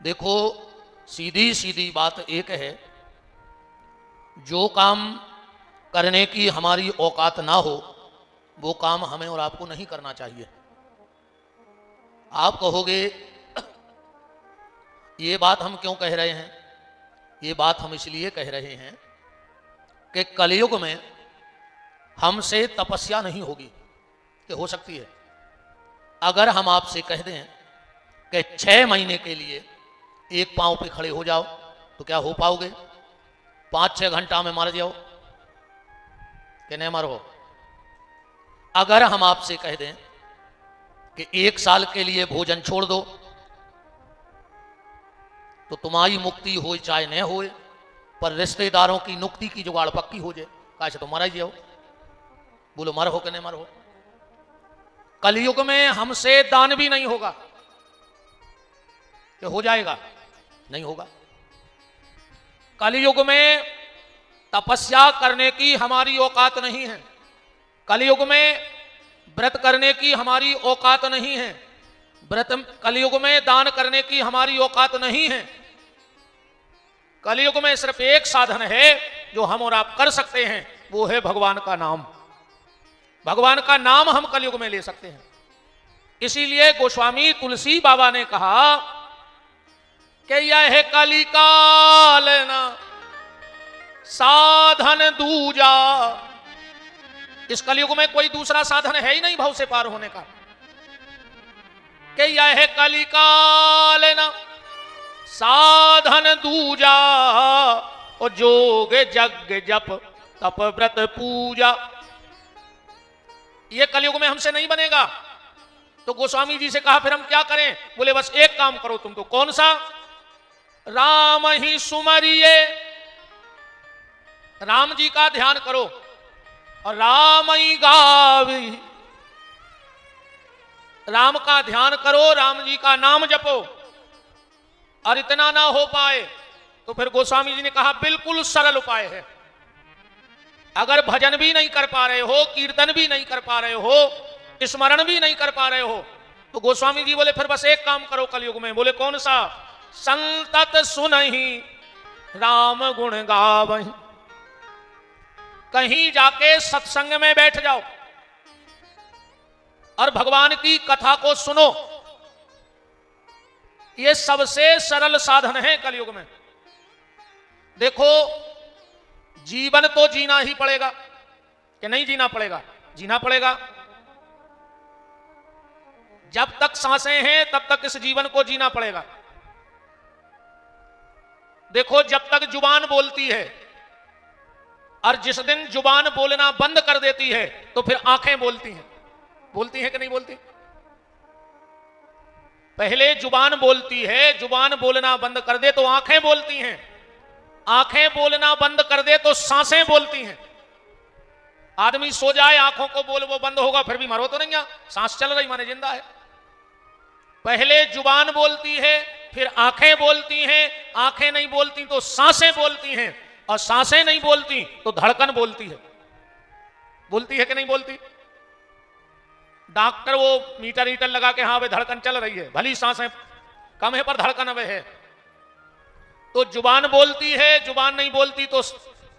देखो, सीधी सीधी बात एक है, जो काम करने की हमारी औकात ना हो वो काम हमें और आपको नहीं करना चाहिए। आप कहोगे ये बात हम क्यों कह रहे हैं? ये बात हम इसलिए कह रहे हैं कि कलयुग में हमसे तपस्या नहीं होगी। कि हो सकती है अगर हम आपसे कह दें कि 6 महीने के लिए एक पांव पे खड़े हो जाओ तो क्या हो पाओगे? 5-6 घंटा में मर जाओ कि नहीं मरो? अगर हम आपसे कह दें कि 1 साल के लिए भोजन छोड़ दो तो तुम्हारी मुक्ति हो चाहे न हो, पर रिश्तेदारों की नुक्ति की जुगाड़ पक्की हो जाए, कैसे तो मरा ही जाओ। बोलो मर हो कि नहीं मर हो? कलयुग में हमसे दान भी नहीं होगा। कि हो जाएगा? नहीं होगा। कलयुग में तपस्या करने की हमारी औकात नहीं है। कलयुग में व्रत करने की हमारी औकात नहीं है। कलयुग में दान करने की हमारी औकात नहीं है। कलयुग में सिर्फ एक साधन है जो हम और आप कर सकते हैं, वो है भगवान का नाम। भगवान का नाम हम कलयुग में ले सकते हैं। इसीलिए गोस्वामी तुलसी बाबा ने कहा कि यह कलिकाल ना साधन दूजा। इस कलयुग में कोई दूसरा साधन है ही नहीं भव से पार होने का। कि यह कलिकाल ना साधन दूजा, और जोग जग जप तप व्रत पूजा। ये कलयुग में हमसे नहीं बनेगा। तो गोस्वामी जी से कहा फिर हम क्या करें? बोले बस एक काम करो तुम। तो कौन सा? राम ही सुमरिए। राम जी का ध्यान करो और राम ही गावी। राम का ध्यान करो, राम जी का नाम जपो। और इतना ना हो पाए तो फिर गोस्वामी जी ने कहा बिल्कुल सरल उपाय है। अगर भजन भी नहीं कर पा रहे हो, कीर्तन भी नहीं कर पा रहे हो, स्मरण भी नहीं कर पा रहे हो, तो गोस्वामी जी बोले फिर बस एक काम करो कलयुग में। बोले कौन सा? संतत सुनहि राम गुण गावहि। कहीं जाके सत्संग में बैठ जाओ और भगवान की कथा को सुनो। ये सबसे सरल साधन है कलयुग में। देखो, जीवन तो जीना ही पड़ेगा कि नहीं जीना पड़ेगा? जीना पड़ेगा। जब तक सांसें हैं तब तक इस जीवन को जीना पड़ेगा। देखो, जब तक जुबान बोलती है और जिस दिन जुबान बोलना बंद कर देती है तो फिर आंखें बोलती हैं। बोलती हैं कि नहीं बोलती? पहले जुबान बोलती है, जुबान बोलना बंद कर दे तो आंखें बोलती हैं, आंखें बोलना बंद कर दे तो सांसें बोलती हैं। आदमी सो जाए, आंखों को बोल वो बंद होगा, फिर भी मरो तो नहीं, सांस चल रही माने जिंदा है। पहले जुबान बोलती है, फिर आंखें बोलती हैं, आंखें नहीं बोलती तो सांसें बोलती हैं, और सांसें नहीं बोलती तो धड़कन बोलती है। बोलती है कि नहीं बोलती? डॉक्टर वो मीटर ईटर लगा के हाँ भाई धड़कन चल रही है, भली सांसें कम है पर धड़कन अब है। तो जुबान बोलती है, जुबान नहीं बोलती तो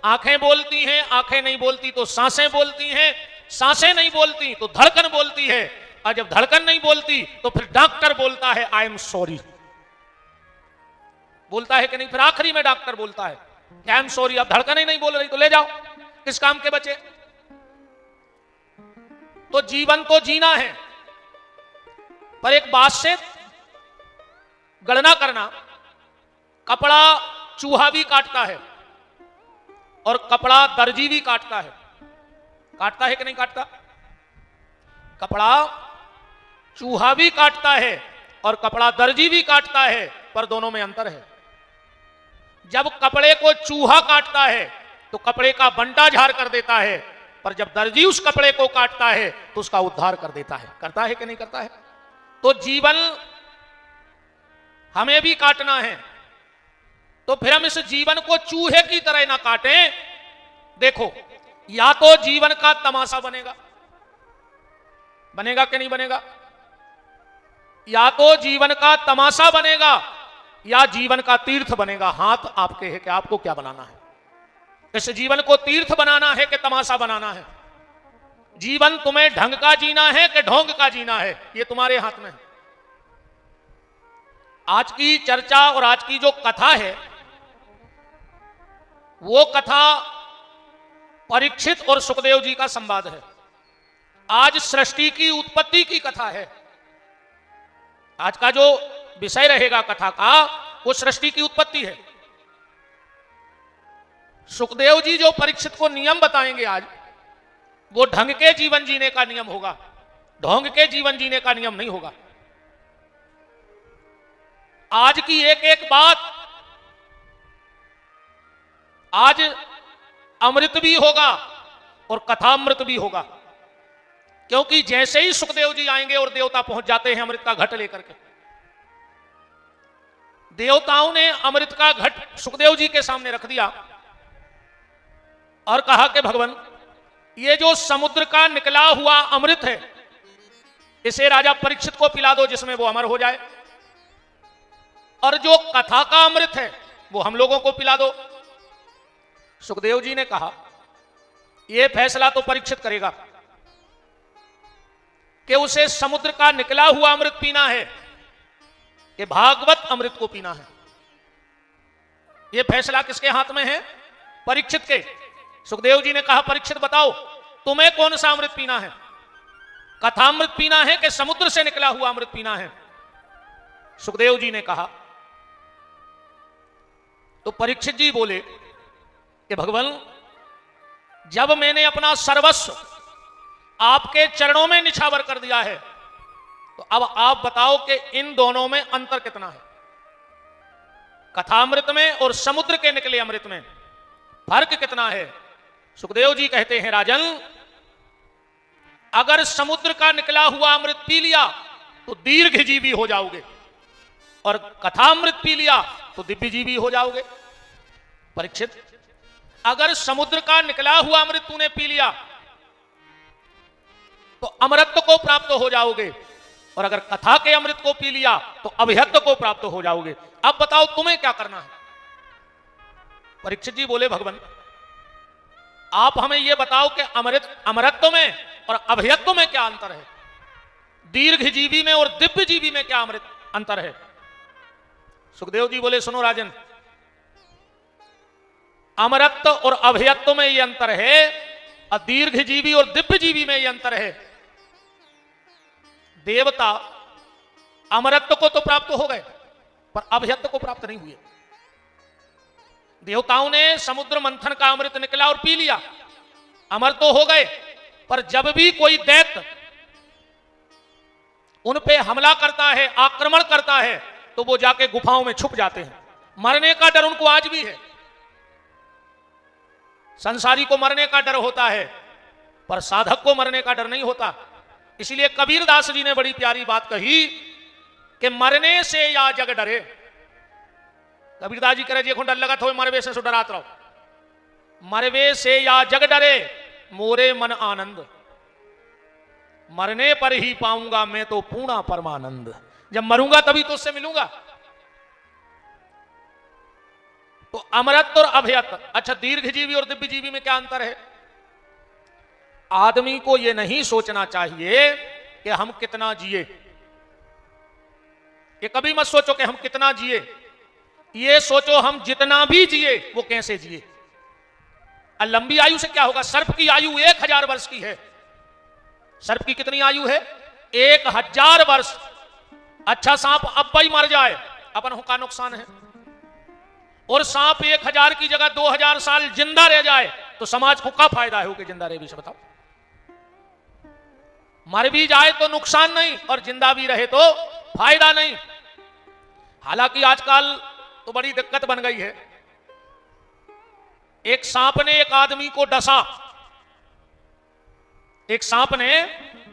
आंखें बोलती हैं, आंखें नहीं बोलती तो सांसें बोलती हैं, सांसें नहीं बोलती तो धड़कन बोलती है, और जब धड़कन नहीं बोलती तो फिर डॉक्टर बोलता है आई एम सॉरी। बोलता है कि नहीं? फिर आखिरी में डॉक्टर बोलता है आई एम सॉरी। अब धड़कन ही नहीं बोल रही तो ले जाओ, किस काम के बचे? तो जीवन तो जीना है, पर एक बात से गणना करना, कपड़ा चूहा भी काटता है और कपड़ा दर्जी भी काटता है। काटता है कि नहीं काटता? कपड़ा चूहा भी काटता है और कपड़ा दर्जी भी काटता है, पर दोनों में अंतर है। जब कपड़े को चूहा काटता है तो कपड़े का बंटा झाड़ कर देता है, पर जब दर्जी उस कपड़े को काटता है तो उसका उद्धार कर देता है। करता है कि नहीं करता है? तो जीवन हमें भी काटना है, तो फिर हम इस जीवन को चूहे की तरह ना काटें। देखो, या तो जीवन का तमाशा बनेगा, बनेगा कि नहीं बनेगा? या तो जीवन का तमाशा बनेगा या जीवन का तीर्थ बनेगा। हाथ आपके है कि आपको क्या बनाना है। इस जीवन को तीर्थ बनाना है कि तमाशा बनाना है। जीवन तुम्हें ढंग का जीना है कि ढोंग का जीना है, यह तुम्हारे हाथ में है। आज की चर्चा और आज की जो कथा है वो कथा परीक्षित और सुखदेव जी का संवाद है। आज सृष्टि की उत्पत्ति की कथा है। आज का जो विषय रहेगा कथा का वो सृष्टि की उत्पत्ति है। सुखदेव जी जो परीक्षित को नियम बताएंगे आज, वो ढंग के जीवन जीने का नियम होगा, ढोंग के जीवन जीने का नियम नहीं होगा। आज की एक एक बात आज अमृत भी होगा और कथामृत भी होगा, क्योंकि जैसे ही सुखदेव जी आएंगे और देवता पहुंच जाते हैं अमृत का घट लेकर के। देवताओं ने अमृत का घट सुखदेव जी के सामने रख दिया और कहा कि भगवान, ये जो समुद्र का निकला हुआ अमृत है इसे राजा परीक्षित को पिला दो जिसमें वो अमर हो जाए, और जो कथा का अमृत है वो हम लोगों को पिला दो। सुखदेव जी ने कहा यह फैसला तो परीक्षित करेगा कि उसे समुद्र का निकला हुआ अमृत पीना है कि भागवत अमृत को पीना है। यह फैसला किसके हाथ में है? परीक्षित के। सुखदेव जी ने कहा परीक्षित बताओ तुम्हें कौन सा अमृत पीना है, कथामृत पीना है कि समुद्र से निकला हुआ अमृत पीना है? सुखदेव जी ने कहा, तो परीक्षित जी बोले कि भगवान, जब मैंने अपना सर्वस्व आपके चरणों में निछावर कर दिया है तो अब आप बताओ कि इन दोनों में अंतर कितना है, कथामृत में और समुद्र के निकले अमृत में फर्क कितना है? सुखदेव जी कहते हैं राजन, अगर समुद्र का निकला हुआ अमृत पी लिया तो दीर्घजीवी हो जाओगे और कथामृत पी लिया तो दिव्यजीवी हो जाओगे। परीक्षित, अगर समुद्र का निकला हुआ अमृत तूने पी लिया तो अमरत्व को प्राप्त हो जाओगे, और अगर कथा के अमृत को पी लिया तो अभयत्व को प्राप्त हो जाओगे। अब बताओ तुम्हें क्या करना है? परीक्षित जी बोले भगवान, आप हमें यह बताओ कि अमरत्व में और अभयत्व में क्या अंतर है, दीर्घजीवी में और दिव्यजीवी में क्या अंतर है? सुखदेव जी बोले सुनो राजन, अमरत्व और अभयत्व में यह अंतर है और दीर्घजीवी और दिव्यजीवी में यह अंतर है। देवता अमरत्व को तो प्राप्त हो गए पर अभयत्व को प्राप्त नहीं हुए। देवताओं ने समुद्र मंथन का अमृत निकला और पी लिया, अमर तो हो गए, पर जब भी कोई दैत्य उन पे हमला करता है, आक्रमण करता है, तो वो जाके गुफाओं में छुप जाते हैं। मरने का डर उनको आज भी है। संसारी को मरने का डर होता है पर साधक को मरने का डर नहीं होता। इसलिए कबीरदास जी ने बड़ी प्यारी बात कही कि मरने से या जग डरे। कबीरदास जी कह रहे देखो डर लगा थो मरवे से डरात रहो, मरवे से या जग डरे मोरे मन आनंद, मरने पर ही पाऊंगा मैं तो पूर्णा परमानंद। जब मरूंगा तभी तो उससे मिलूंगा। तो अमरत्व और अभयत्व, अच्छा दीर्घजीवी और दिव्यजीवी में क्या अंतर है? आदमी को यह नहीं सोचना चाहिए कि हम कितना जिए, ये कभी मत सोचो कि हम कितना जिए, ये सोचो हम जितना भी जिए वो कैसे जिए। लंबी आयु से क्या होगा? सर्प की आयु 1000 वर्ष की है। सर्प की कितनी आयु है? 1000 वर्ष। अच्छा सांप अब ही मर जाए अपन का नुकसान है, और सांप 1000 की जगह 2000 साल जिंदा रह जाए तो समाज को क्या फायदा है? जिंदा रहे भी बताओ। मर भी जाए तो नुकसान नहीं और जिंदा भी रहे तो फायदा नहीं। हालांकि आजकल तो बड़ी दिक्कत बन गई है। एक सांप ने एक आदमी को डसा, एक सांप ने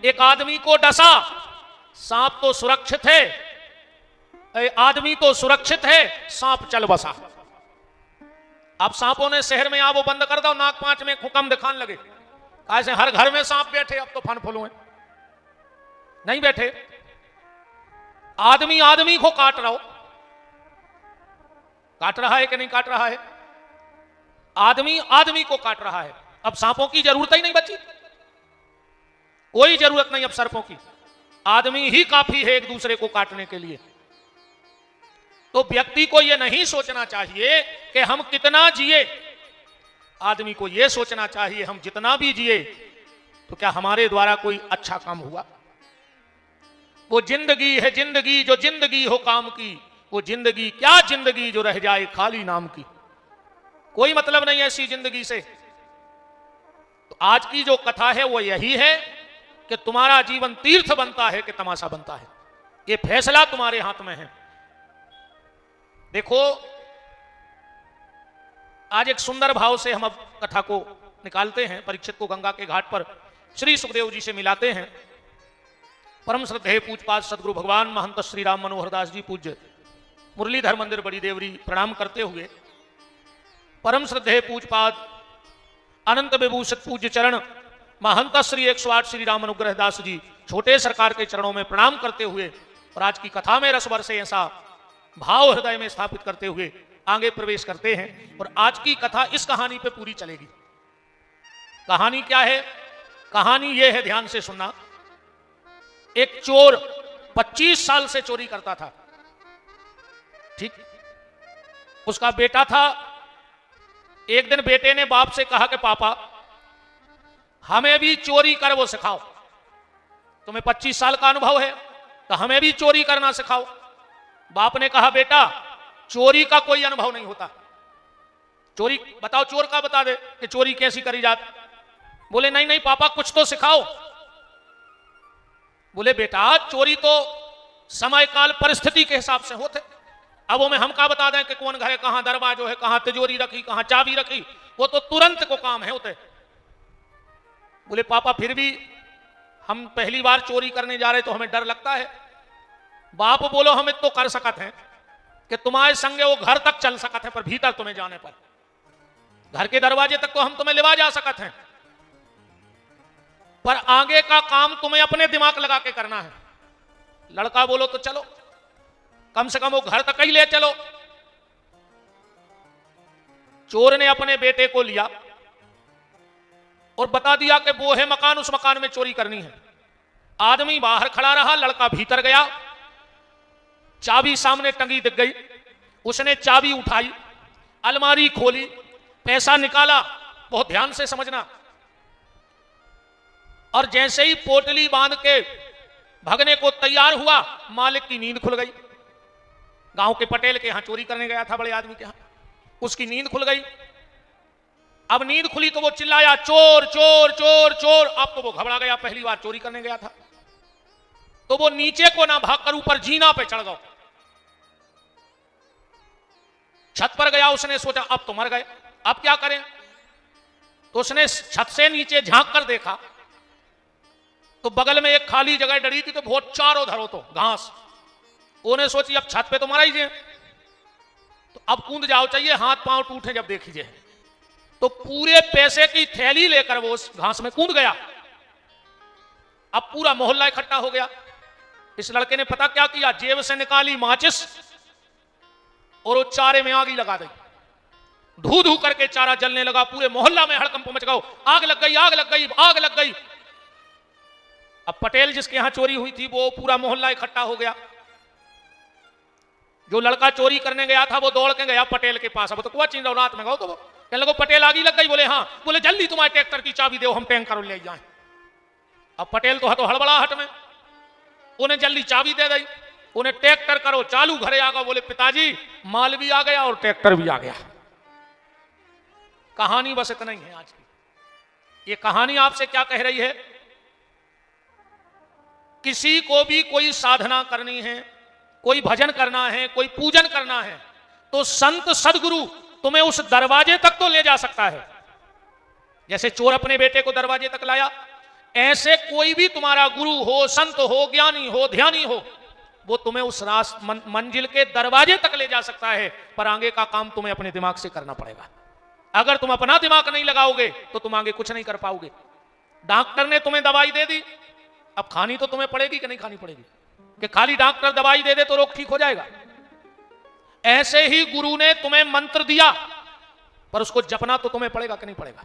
एक आदमी को डसा। सांप तो सुरक्षित है, आदमी तो सुरक्षित है, सांप चल बसा। अब सांपों ने शहर में वो बंद कर दो, नाक पांच में हुक्म दिखाने लगे, ऐसे हर घर में सांप बैठे। अब तो फन फुलू नहीं बैठे, आदमी आदमी को काट रहा हो। काट रहा है कि नहीं काट रहा है? आदमी आदमी को काट रहा है। अब सांपों की जरूरत ही नहीं बची, कोई जरूरत नहीं अब सर्पों की, आदमी ही काफी है एक दूसरे को काटने के लिए। तो व्यक्ति को यह नहीं सोचना चाहिए कि हम कितना जिए, आदमी को यह सोचना चाहिए हम जितना भी जिए तो क्या हमारे द्वारा कोई अच्छा काम हुआ। वो जिंदगी है जिंदगी जो जिंदगी हो काम की, वो जिंदगी क्या जिंदगी जो रह जाए खाली नाम की। कोई मतलब नहीं ऐसी जिंदगी से। तो आज की जो कथा है वो यही है कि तुम्हारा जीवन तीर्थ बनता है कि तमाशा बनता है, ये फैसला तुम्हारे हाथ में है। देखो आज एक सुंदर भाव से हम अब कथा को निकालते हैं। परीक्षित को गंगा के घाट पर श्री सुखदेव जी से मिलाते हैं। परम श्रद्धेय पूज्यपाद सदगुरु भगवान महंत श्री राम मनोहर दास जी पूज्य मुरलीधर मंदिर बड़ी देवरी प्रणाम करते हुए परम श्रद्धेय पूज्यपाद अनंत विभूषित पूज्य चरण महंत श्री 108 श्री राम अनुग्रह दास जी छोटे सरकार के चरणों में प्रणाम करते हुए और आज की कथा में रसवर से ऐसा भाव हृदय में स्थापित करते हुए आगे प्रवेश करते हैं। और आज की कथा इस कहानी पे पूरी चलेगी। कहानी क्या है? कहानी यह है, ध्यान से सुनना। एक चोर 25 साल से चोरी करता था, ठीक। उसका बेटा था। एक दिन बेटे ने बाप से कहा कि पापा हमें भी चोरी कर वो सिखाओ, तुम्हें 25 साल का अनुभव है तो हमें भी चोरी करना सिखाओ। बाप ने कहा बेटा चोरी का कोई अनुभव नहीं होता, चोरी बताओ, चोर का बता दे कि चोरी कैसी करी जाती। बोले नहीं नहीं पापा कुछ तो सिखाओ। बोले बेटा चोरी तो समय काल परिस्थिति के हिसाब से होते, अब वो में हम क्या बता दें कि कौन घर है, कहां दरवाजा है, कहां तिजोरी रखी, कहां चाबी रखी, वो तो तुरंत को काम है होते। बोले पापा फिर भी हम पहली बार चोरी करने जा रहे तो हमें डर लगता है। बाप बोलो हम तो कर सकते हैं कि तुम्हारे संगे वो घर तक चल सकते हैं, पर भीतर तुम्हें जाने पर घर के दरवाजे तक तो हम तुम्हें लेवा जा सकते हैं, पर आगे का काम तुम्हें अपने दिमाग लगा के करना है। लड़का बोलो तो चलो, कम से कम वो घर तक ही ले चलो। चोर ने अपने बेटे को लिया और बता दिया कि वो है मकान, उस मकान में चोरी करनी है। आदमी बाहर खड़ा रहा, लड़का भीतर गया, चाबी सामने टंगी दिख गई। उसने चाबी उठाई, अलमारी खोली, पैसा निकाला, बहुत ध्यान से समझना। और जैसे ही पोटली बांध के भगने को तैयार हुआ, मालिक की नींद खुल गई। गांव के पटेल के यहां चोरी करने गया था, बड़े आदमी के यहां, उसकी नींद खुल गई। अब नींद खुली तो वो चिल्लाया चोर चोर चोर चोर। अब तो वो घबरा गया, पहली बार चोरी करने गया था। तो वो नीचे को ना भागकर ऊपर जीना पे चढ़ गया, छत पर गया। उसने सोचा अब तो मर गए, अब क्या करें। तो उसने छत से नीचे झांक कर देखा तो बगल में एक खाली जगह डरी थी, तो बहुत चारों धरो तो घास। उन्हें सोची अब छत पे तो मरा ही जाए, तो अब कूद जाओ चाहिए, हाथ पांव टूटे जब देखिए। तो पूरे पैसे की थैली लेकर वो उस घास में कूद गया। अब पूरा मोहल्ला इकट्ठा हो गया। इस लड़के ने पता क्या किया, जेब से निकाली माचिस और वो चारे में आग ही लगा दी। धू धू करके चारा जलने लगा, पूरे मोहल्ला में हड़कंप मच गया। आग लग गई, आग लग गई, आग लग गई। अब पटेल जिसके यहां चोरी हुई थी वो पूरा मोहल्ला इकट्ठा हो गया। जो लड़का चोरी करने गया था वो दौड़ के गया पटेल के पास। अब तो कुआ चिंता रात में गो तो कहने लगो पटेल आगी लग गई। बोले हाँ। बोले जल्दी तुम्हारे ट्रैक्टर की चाबी दो, हम टैंकर ले जाएं। अब पटेल तो हड़बड़ाहट में उन्हें जल्दी चाबी दे दी। उन्हें ट्रैक्टर करो चालू, घरे आ गए। बोले पिताजी माल भी आ गया और ट्रैक्टर भी आ गया। कहानी बस इतना ही है आज की। ये कहानी आपसे क्या कह रही है, किसी को भी कोई साधना करनी है, कोई भजन करना है, कोई पूजन करना है, तो संत सदगुरु तुम्हें उस दरवाजे तक तो ले जा सकता है। जैसे चोर अपने बेटे को दरवाजे तक लाया, ऐसे कोई भी तुम्हारा गुरु हो, संत हो, ज्ञानी हो, ध्यानी हो, वो तुम्हें उस मंजिल के दरवाजे तक ले जा सकता है। पर आगे का काम तुम्हें अपने दिमाग से करना पड़ेगा। अगर तुम अपना दिमाग नहीं लगाओगे तो तुम आगे कुछ नहीं कर पाओगे। डॉक्टर ने तुम्हें दवाई दे दी, अब खानी तो तुम्हें पड़ेगी कि नहीं खानी पड़ेगी। कि खाली डॉक्टर दवाई दे दे तो रोग ठीक हो जाएगा। ऐसे ही गुरु ने तुम्हें मंत्र दिया, पर उसको जपना तो तुम्हें पड़ेगा कि नहीं पड़ेगा।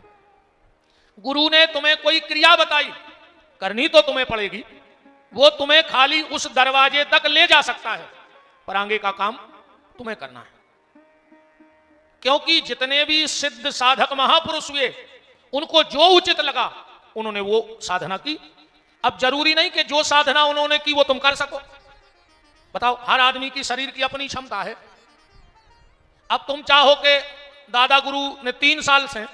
गुरु ने तुम्हें कोई क्रिया बताई, करनी तो तुम्हें पड़ेगी। वो तुम्हें खाली उस दरवाजे तक ले जा सकता है, पर आगे का काम तुम्हें करना है। क्योंकि जितने भी सिद्ध साधक महापुरुष हुए, उनको जो उचित लगा उन्होंने वो साधना की। अब जरूरी नहीं कि जो साधना उन्होंने की वो तुम कर सको। बताओ, हर आदमी की शरीर की अपनी क्षमता है। अब तुम चाहो कि दादा गुरु ने 3 साल से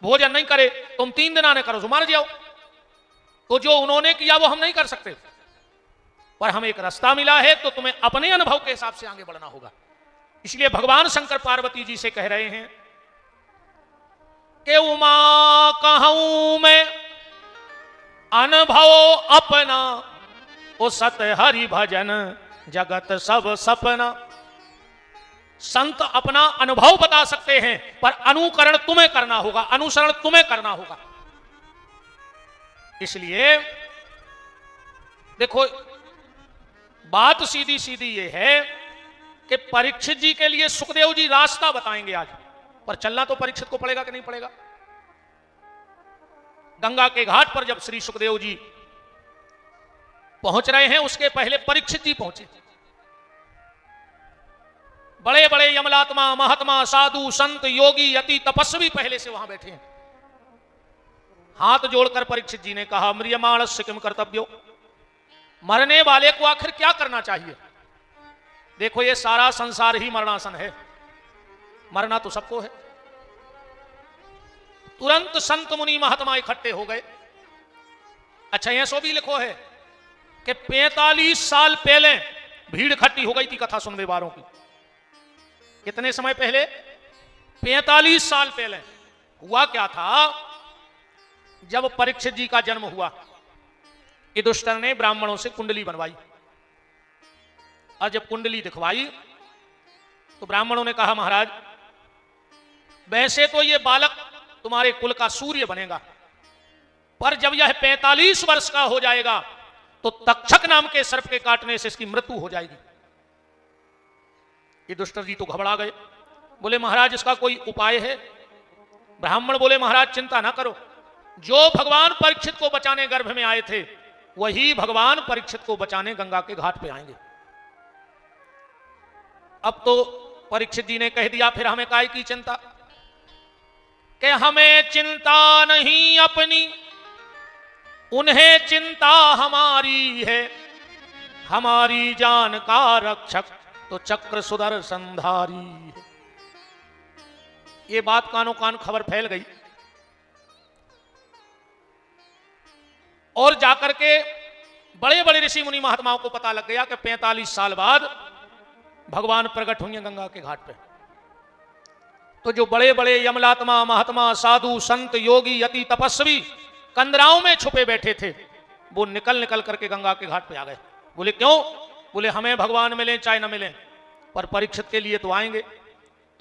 भोजन नहीं करे, तुम 3 दिन आने करो तो मर जाओ, तो जो उन्होंने किया वो हम नहीं कर सकते। पर हमें एक रास्ता मिला है, तो तुम्हें अपने अनुभव के हिसाब से आगे बढ़ना होगा। इसलिए भगवान शंकर पार्वती जी से कह रहे हैं कि उमा कहूं मैं अनुभव अपना, ओ सत हरि भजन जगत सब सपना। संत अपना अनुभव बता सकते हैं, पर अनुकरण तुम्हें करना होगा, अनुसरण तुम्हें करना होगा। इसलिए देखो, बात सीधी सीधी ये है कि परीक्षित जी के लिए सुखदेव जी रास्ता बताएंगे आज, पर चलना तो परीक्षित को पड़ेगा कि नहीं पड़ेगा। गंगा के घाट पर जब श्री सुखदेव जी पहुंच रहे हैं, उसके पहले परीक्षित जी पहुंचे। बड़े बड़े यमलात्मा, महात्मा, साधु, संत, योगी, यति, तपस्वी पहले से वहां बैठे हैं। हाथ जोड़कर परीक्षित जी ने कहा, म्रियमाणस्य किम कर्तव्यो, मरने वाले को आखिर क्या करना चाहिए। देखो, ये सारा संसार ही मरणासन है, मरना तो सबको है। तुरंत संत मुनि महात्मा इकट्ठे हो गए। अच्छा, यह सो भी लिखो है कि 45 साल पहले भीड़ इकट्ठी हो गई थी कथा सुनने वालों की। कितने समय पहले? 45 साल पहले। हुआ क्या था, जब परीक्षित जी का जन्म हुआ, युधिष्ठिर ने ब्राह्मणों से कुंडली बनवाई, और जब कुंडली दिखवाई तो ब्राह्मणों ने कहा, महाराज वैसे तो ये बालक तुम्हारे कुल का सूर्य बनेगा, पर जब यह 45 वर्ष का हो जाएगा तो तक्षक नाम के सर्प के काटने से इसकी मृत्यु हो जाएगी। युधिष्ठिर जी तो घबरा गए, बोले महाराज इसका कोई उपाय है? ब्राह्मण बोले, महाराज चिंता ना करो, जो भगवान परीक्षित को बचाने गर्भ में आए थे, वही भगवान परीक्षित को बचाने गंगा के घाट पे आएंगे। अब तो परीक्षित जी ने कह दिया, फिर हमें काय की चिंता, कि हमें चिंता नहीं अपनी, उन्हें चिंता हमारी है, हमारी जान का रक्षक तो चक्र सुदर्शनधारी है। ये बात कानों कान खबर फैल गई, और जाकर के बड़े बड़े ऋषि मुनि महात्माओं को पता लग गया कि 45 साल बाद भगवान प्रकट होंगे गंगा के घाट पे। तो जो बड़े बड़े यमलात्मा, महात्मा, साधु, संत, योगी, यति, तपस्वी कंदराओं में छुपे बैठे थे, वो निकल निकल करके गंगा के घाट पे आ गए। बोले क्यों? बोले हमें भगवान मिले चाहे न मिले, पर परीक्षित के लिए तो आएंगे,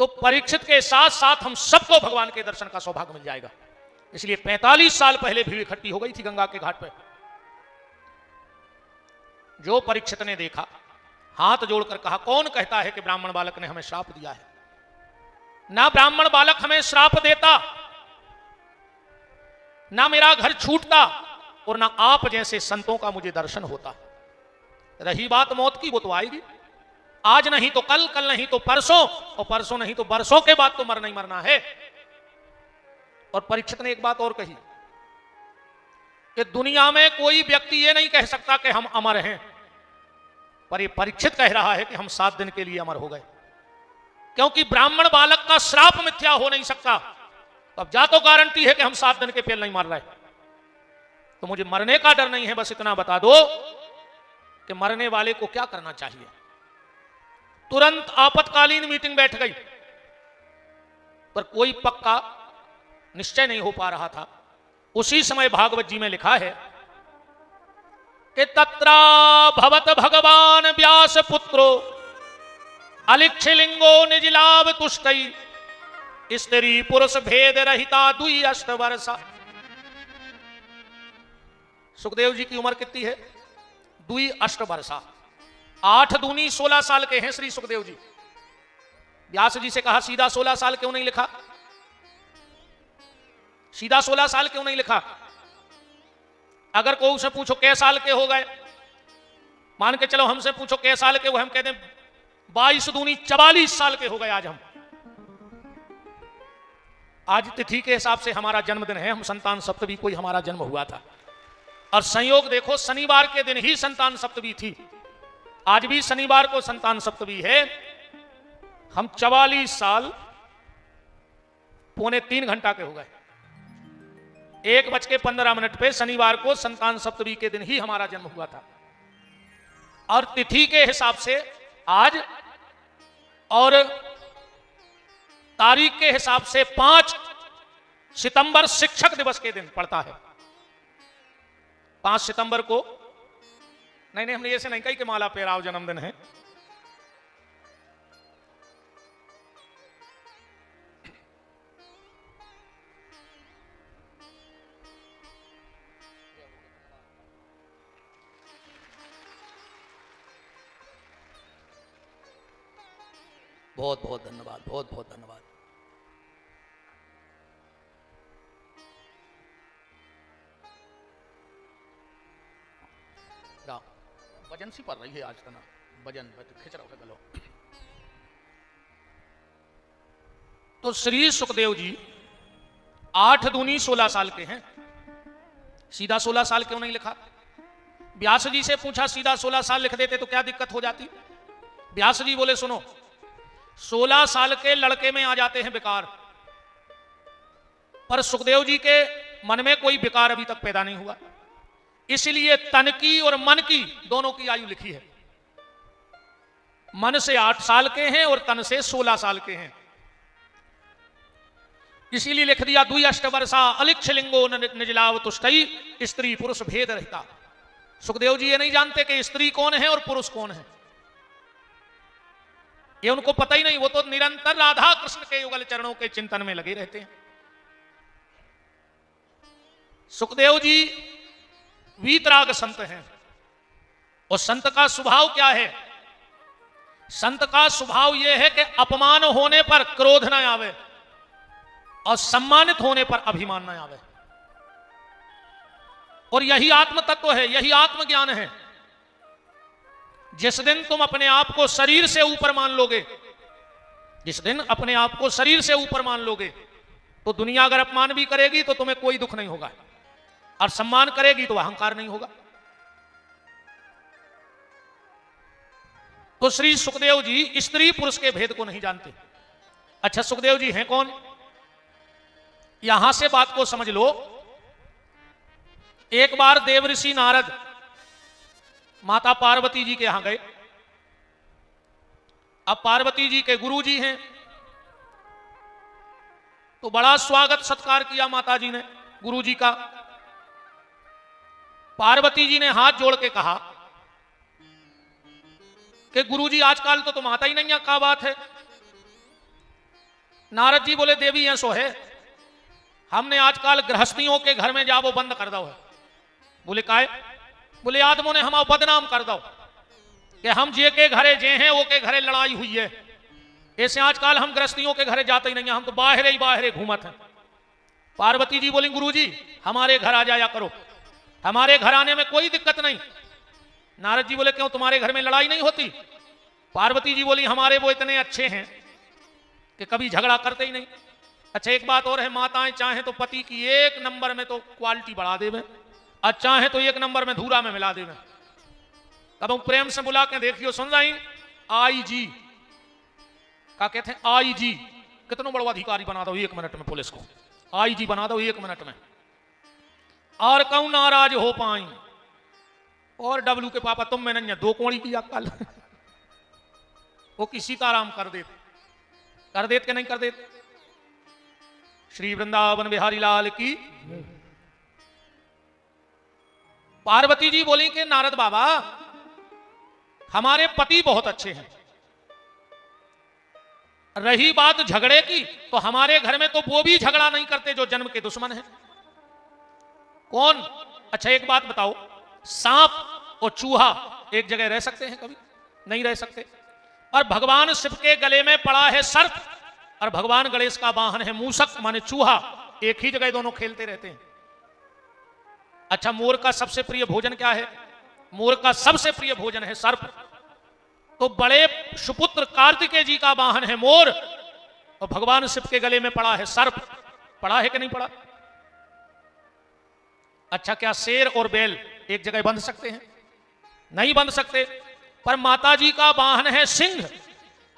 तो परीक्षित के साथ साथ हम सबको भगवान के दर्शन का सौभाग्य मिल जाएगा। इसलिए 45 साल पहले भीड़ इकट्ठी हो गई थी गंगा के घाट पे। जो परीक्षित ने देखा, हाथ जोड़कर कहा, कौन कहता है कि ब्राह्मण बालक ने हमें श्राप दिया है? ना ब्राह्मण बालक हमें श्राप देता, ना मेरा घर छूटता, और ना आप जैसे संतों का मुझे दर्शन होता। रही बात मौत की, वो तो आएगी, आज नहीं तो कल, कल नहीं तो परसों, और परसों नहीं तो बरसों के बाद तो मरना ही मरना है। और परीक्षित ने एक बात और कही कि दुनिया में कोई व्यक्ति ये नहीं कह सकता कि हम अमर हैं, पर ये परीक्षित कह रहा है कि हम 7 दिन के लिए अमर हो गए, क्योंकि ब्राह्मण बालक का श्राप मिथ्या हो नहीं सकता। तो अब जा तो गारंटी है कि हम 7 दिन के पहले नहीं मर रहे, तो मुझे मरने का डर नहीं है। बस इतना बता दो कि मरने वाले को क्या करना चाहिए। तुरंत आपातकालीन मीटिंग बैठ गई, पर कोई पक्का निश्चय नहीं हो पा रहा था। उसी समय भागवत जी में लिखा है कि तत्रा भवत भगवान व्यास पुत्रो अलिक्षलिंगो निजलाभ तुष्टई स्त्री पुरुष भेद रहिता 2 अष्ट वर्षा। सुखदेव जी की उम्र कितनी है? 2 अष्ट वर्षा। 8 दूनी 16 साल के हैं श्री सुखदेव जी। व्यास जी से कहा सीधा 16 साल क्यों नहीं लिखा, सीधा 16 साल क्यों नहीं लिखा। अगर कोई से पूछो कै साल के हो गए, मान के चलो हमसे पूछो कै साल के हुए, हम कहते हैं 22 दूनी 44 साल के हो गए आज हम। आज तिथि के हिसाब से हमारा जन्मदिन है, हम संतान सप्तमी कोई हमारा जन्म हुआ था, और संयोग देखो शनिवार के दिन ही संतान सप्तमी थी। आज भी शनिवार को संतान सप्तमी है। हम 44 साल पौने 3 घंटा के हो गए। 1:15 पे शनिवार को संतान सप्तमी के दिन ही हमारा जन्म हुआ था। और तिथि के हिसाब से आज, और तारीख के हिसाब से 5 सितंबर शिक्षक दिवस के दिन पड़ता है। 5 सितंबर को नहीं, हमने ऐसे नहीं कही कि माला पेराव जन्मदिन है। बहुत बहुत धन्यवाद, बहुत बहुत धन्यवाद। वजन सी पड़ रही है आज का ना, वजन खिंच रहा है गलो। तो श्री सुखदेव जी 8 दूनी 16 साल के हैं। सीधा 16 साल क्यों नहीं लिखा। व्यास जी से पूछा सीधा 16 साल लिख देते तो क्या दिक्कत हो जाती। व्यास जी बोले सुनो, 16 साल के लड़के में आ जाते हैं विकार, पर सुखदेव जी के मन में कोई विकार अभी तक पैदा नहीं हुआ, इसलिए तन की और मन की दोनों की आयु लिखी है। मन से 8 साल के हैं और तन से 16 साल के हैं, इसीलिए लिख दिया दुई अष्टवर्षा अलिक्षलिंगो निजलाव तुष्टई, स्त्री पुरुष भेद रहता। सुखदेव जी ये नहीं जानते कि स्त्री कौन है और पुरुष कौन है, ये उनको पता ही नहीं। वो तो निरंतर राधा कृष्ण के युगल चरणों के चिंतन में लगे रहते हैं। सुखदेव जी वीतराग संत हैं, और संत का स्वभाव क्या है। संत का स्वभाव यह है कि अपमान होने पर क्रोध न आवे और सम्मानित होने पर अभिमान न आवे, और यही आत्म तत्व है, यही आत्मज्ञान है। जिस दिन तुम अपने आप को शरीर से ऊपर मान लोगे, जिस दिन अपने आप को शरीर से ऊपर मान लोगे, तो दुनिया अगर अपमान भी करेगी तो तुम्हें कोई दुख नहीं होगा, और सम्मान करेगी तो अहंकार नहीं होगा। तो श्री सुखदेव जी स्त्री पुरुष के भेद को नहीं जानते। अच्छा, सुखदेव जी हैं कौन, यहां से बात को समझ लो। एक बार देवऋषि नारद माता पार्वती जी के यहां गए। अब पार्वती जी के गुरु जी हैं, तो बड़ा स्वागत सत्कार किया माता जी ने गुरु जी का। पार्वती जी ने हाथ जोड़ के कहा कि गुरुजी आजकल तो तुम आता ही नहीं है, क्या बात है। नारद जी बोले देवी ऐसो है, हमने आजकल गृहस्थियों के घर में जाबो बंद कर दो है। बोले काहे। बोले आदमों ने हमारा बदनाम कर दो कि हम जे के घरे जे हैं वो के घरे लड़ाई हुई है, ऐसे आजकल हम गृहस्थियों के घरे जाते ही नहीं है, हम तो बाहर ही बाहर घूमत हैं। पार्वती जी बोली गुरुजी हमारे घर आ जाया करो, हमारे घर आने में कोई दिक्कत नहीं। नारद जी बोले क्यों, तुम्हारे घर में लड़ाई नहीं होती। पार्वती जी बोली हमारे वो इतने अच्छे हैं कि कभी झगड़ा करते ही नहीं। अच्छा, एक बात और है, माताएं चाहें तो पति की 1 नंबर में तो क्वालिटी बढ़ा देवे, और चाहे तो 1 नंबर में धूरा में मिला देवे। तब हम प्रेम से बुला के देखियो, सुन रही आई जी क्या कहते हैं, आई जी कितनों बड़ा अधिकारी बना दो 1 मिनट में, पुलिस को आई जी बना दो 1 मिनट में, और कहूं नाराज हो पाई। और डब्लू के पापा तुम में नहीं 2 कोड़ी की अक्ल वो की सीताराम कर देते कि नहीं कर देते। श्री वृंदावन बिहारी लाल की। पार्वती जी बोली कि नारद बाबा हमारे पति बहुत अच्छे हैं, रही बात झगड़े की तो हमारे घर में तो वो भी झगड़ा नहीं करते जो जन्म के दुश्मन हैं। कौन। अच्छा एक बात बताओ, सांप और चूहा एक जगह रह सकते हैं? कभी नहीं रह सकते। और भगवान शिव के गले में पड़ा है सर्प, और भगवान गणेश का वाहन है मूषक माने चूहा। एक ही जगह दोनों खेलते रहते हैं। अच्छा, मोर का सबसे प्रिय भोजन क्या है? मोर का सबसे प्रिय भोजन है सर्प। तो बड़े सुपुत्र कार्तिकेय जी का वाहन है मोर, और भगवान शिव के गले में पड़ा है सर्प। पड़ा है कि नहीं पड़ा? अच्छा, क्या शेर और बैल एक जगह बंध सकते हैं? नहीं बंध सकते। पर माता जी का वाहन है सिंह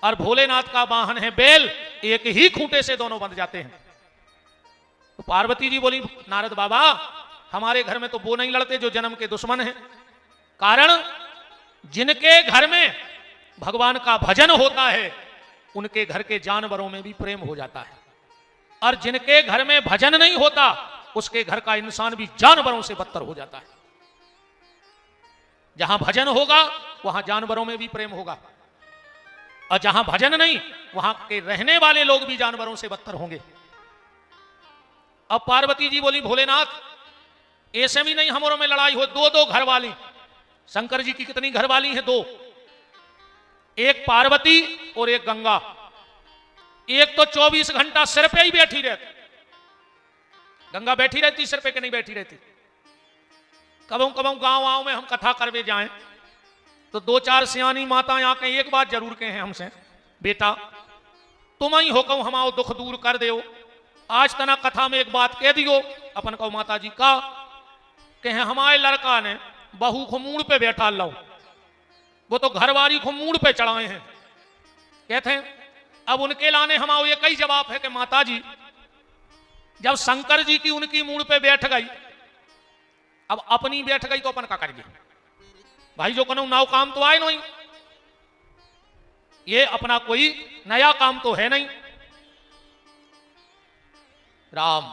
और भोलेनाथ का वाहन है बैल, एक ही खूंटे से दोनों बंध जाते हैं। तो पार्वती जी बोली, नारद बाबा हमारे घर में तो वो नहीं लड़ते जो जन्म के दुश्मन हैं। कारण जिनके घर में भगवान का भजन होता है उनके घर के जानवरों में भी प्रेम हो जाता है, और जिनके घर में भजन नहीं होता उसके घर का इंसान भी जानवरों से बदतर हो जाता है। जहां भजन होगा वहां जानवरों में भी प्रेम होगा, और जहां भजन नहीं वहां के रहने वाले लोग भी जानवरों से बदतर होंगे। अब पार्वती जी बोली, भोलेनाथ ऐसे भी नहीं हमारों में लड़ाई हो। दो दो घर वाली, शंकर जी की कितनी घर वाली है? दो। एक पार्वती और एक गंगा। एक तो 24 घंटा सिर पे ही बैठी रहती। गंगा बैठी रहती सिर पे कि नहीं बैठी रहती? कबों कबों गांव में हम कथा करवे जाएं तो दो चार सियानी माताएं आके एक बात जरूर कहे हमसे, बेटा तुम ही हो कहूं हमारा दुख दूर कर दो। आज तना कथा में एक बात कह दियो अपन को माता जी का कहे, हमारे लड़का ने बहू को मूड़ पे बैठा लो, वो तो घरवारी को मूड़ पे चढ़ाए हैं। कहते हैं अब उनके लाने हमारा ये कई जवाब है कि माता जी जब शंकर जी की उनकी मूड़ पे बैठ गई, अब अपनी बैठ गई तो अपन का करिए भाई, जो कनो नाव काम तो आए नहीं, ये अपना कोई नया काम तो है नहीं। राम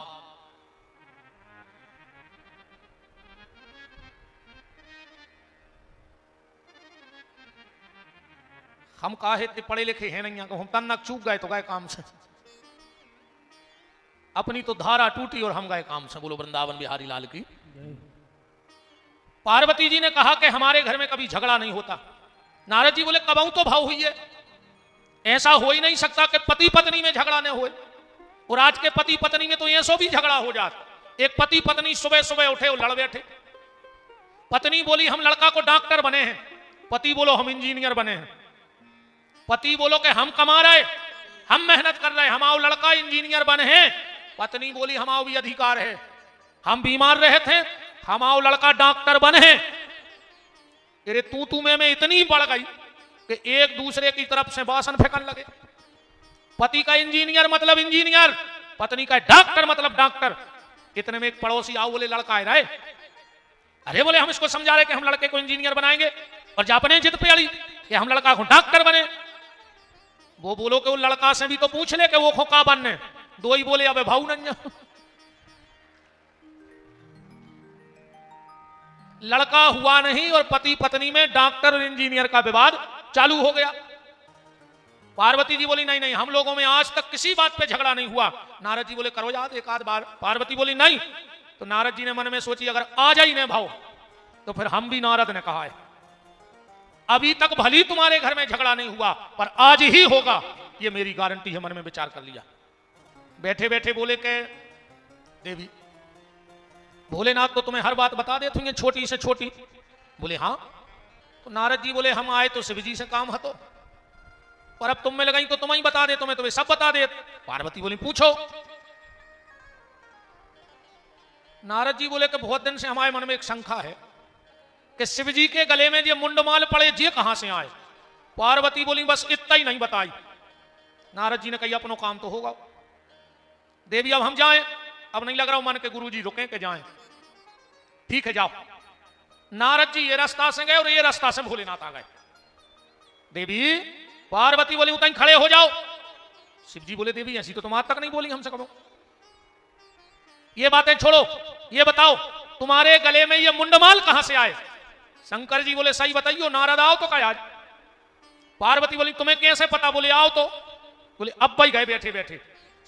हम काहे इतने पढ़े लिखे हैं नहीं, हम तन्नक चूक गए तो गए काम से, अपनी तो धारा टूटी और हम गए काम से। बोलो वृंदावन बिहारी लाल की। पार्वती जी ने कहा कि हमारे घर में कभी झगड़ा नहीं होता। नारद जी बोले कबाऊ तो भाव हुई है, ऐसा हो ही नहीं सकता कि पति पत्नी में झगड़ा न होए। और आज के पति पत्नी में तो ऐसो भी झगड़ा हो जाता। एक पति पत्नी सुबह सुबह उठे और लड़ बैठे। पत्नी बोली हम लड़का को डॉक्टर बने हैं, पति बोलो हम इंजीनियर बने हैं। पति बोलो कि हम कमा रहे, हम मेहनत कर रहे, हमारा लड़का इंजीनियर बने हैं। पत्नी बोली हमारा भी अधिकार है, हम बीमार रहे थे, हमारा लड़का डॉक्टर बने हैं। तेरे तू में इतनी बढ़ गई कि एक दूसरे की तरफ से बासन फेंकने लगे। पति का इंजीनियर मतलब इंजीनियर, पत्नी का डॉक्टर मतलब डॉक्टर। इतने में एक पड़ोसी आओ बोले लड़का है रहे, अरे बोले हम इसको समझा रहे कि हम लड़के को इंजीनियर बनाएंगे, और जापने जिद पे अड़ी कि हम लड़का को डॉक्टर बने। वो बोलो कि वो लड़का से भी तो पूछ ले कि वो खोका बनने। दो ही बोले अबे भाऊ नंजा। लड़का हुआ नहीं और पति पत्नी में डॉक्टर और इंजीनियर का विवाद चालू हो गया। पार्वती जी बोली नहीं नहीं, हम लोगों में आज तक किसी बात पे झगड़ा नहीं हुआ। नारद जी बोले करो याद एक आध बार। पार्वती बोली नहीं। तो नारद जी ने मन में सोची अगर आ जाई ने भाव तो फिर हम भी नारद ने कहा है अभी तक भली तुम्हारे घर में झगड़ा नहीं हुआ पर आज ही होगा, ये मेरी गारंटी है। मन में विचार कर लिया। बैठे बैठे बोले के देवी भोलेनाथ तो तुम्हें हर बात बता देते होंगे छोटी से छोटी। बोले हाँ। तो नारद जी बोले हम आए तो शिव जी से काम हतो, पर अब तुम में लगाई तो तुम ही बता दे, तुम्हें सब बता दे। पार्वती बोली पूछो। नारद जी बोले कि बहुत दिन से हमारे मन में एक शंका है कि शिव जी के गले में ये मुंडमाल पड़े ये कहां से आए। पार्वती बोली बस इतना ही नहीं बताई। नारद जी ने कही अपनो काम तो होगा। देवी अब हम जाएं, अब नहीं लग रहा मन के गुरु जी रुके के जाएं। ठीक है जाओ। नारद जी ये रास्ता से गए और ये रास्ता से भोलेनाथ आ गए। देवी पार्वती बोली उतना खड़े हो जाओ। शिव जी बोले देवी ऐसी तो तुम आज तक नहीं बोली हमसे, करो ये बातें छोड़ो, ये बताओ तुम्हारे गले में ये मुंडमाल कहां से आए। शंकर जी बोले सही बताइयो। नारद आओ तो क्या आज। पार्वती बोली तुम्हें कैसे पता। बोले आओ तो। बोले अब भाई गए बैठे बैठे।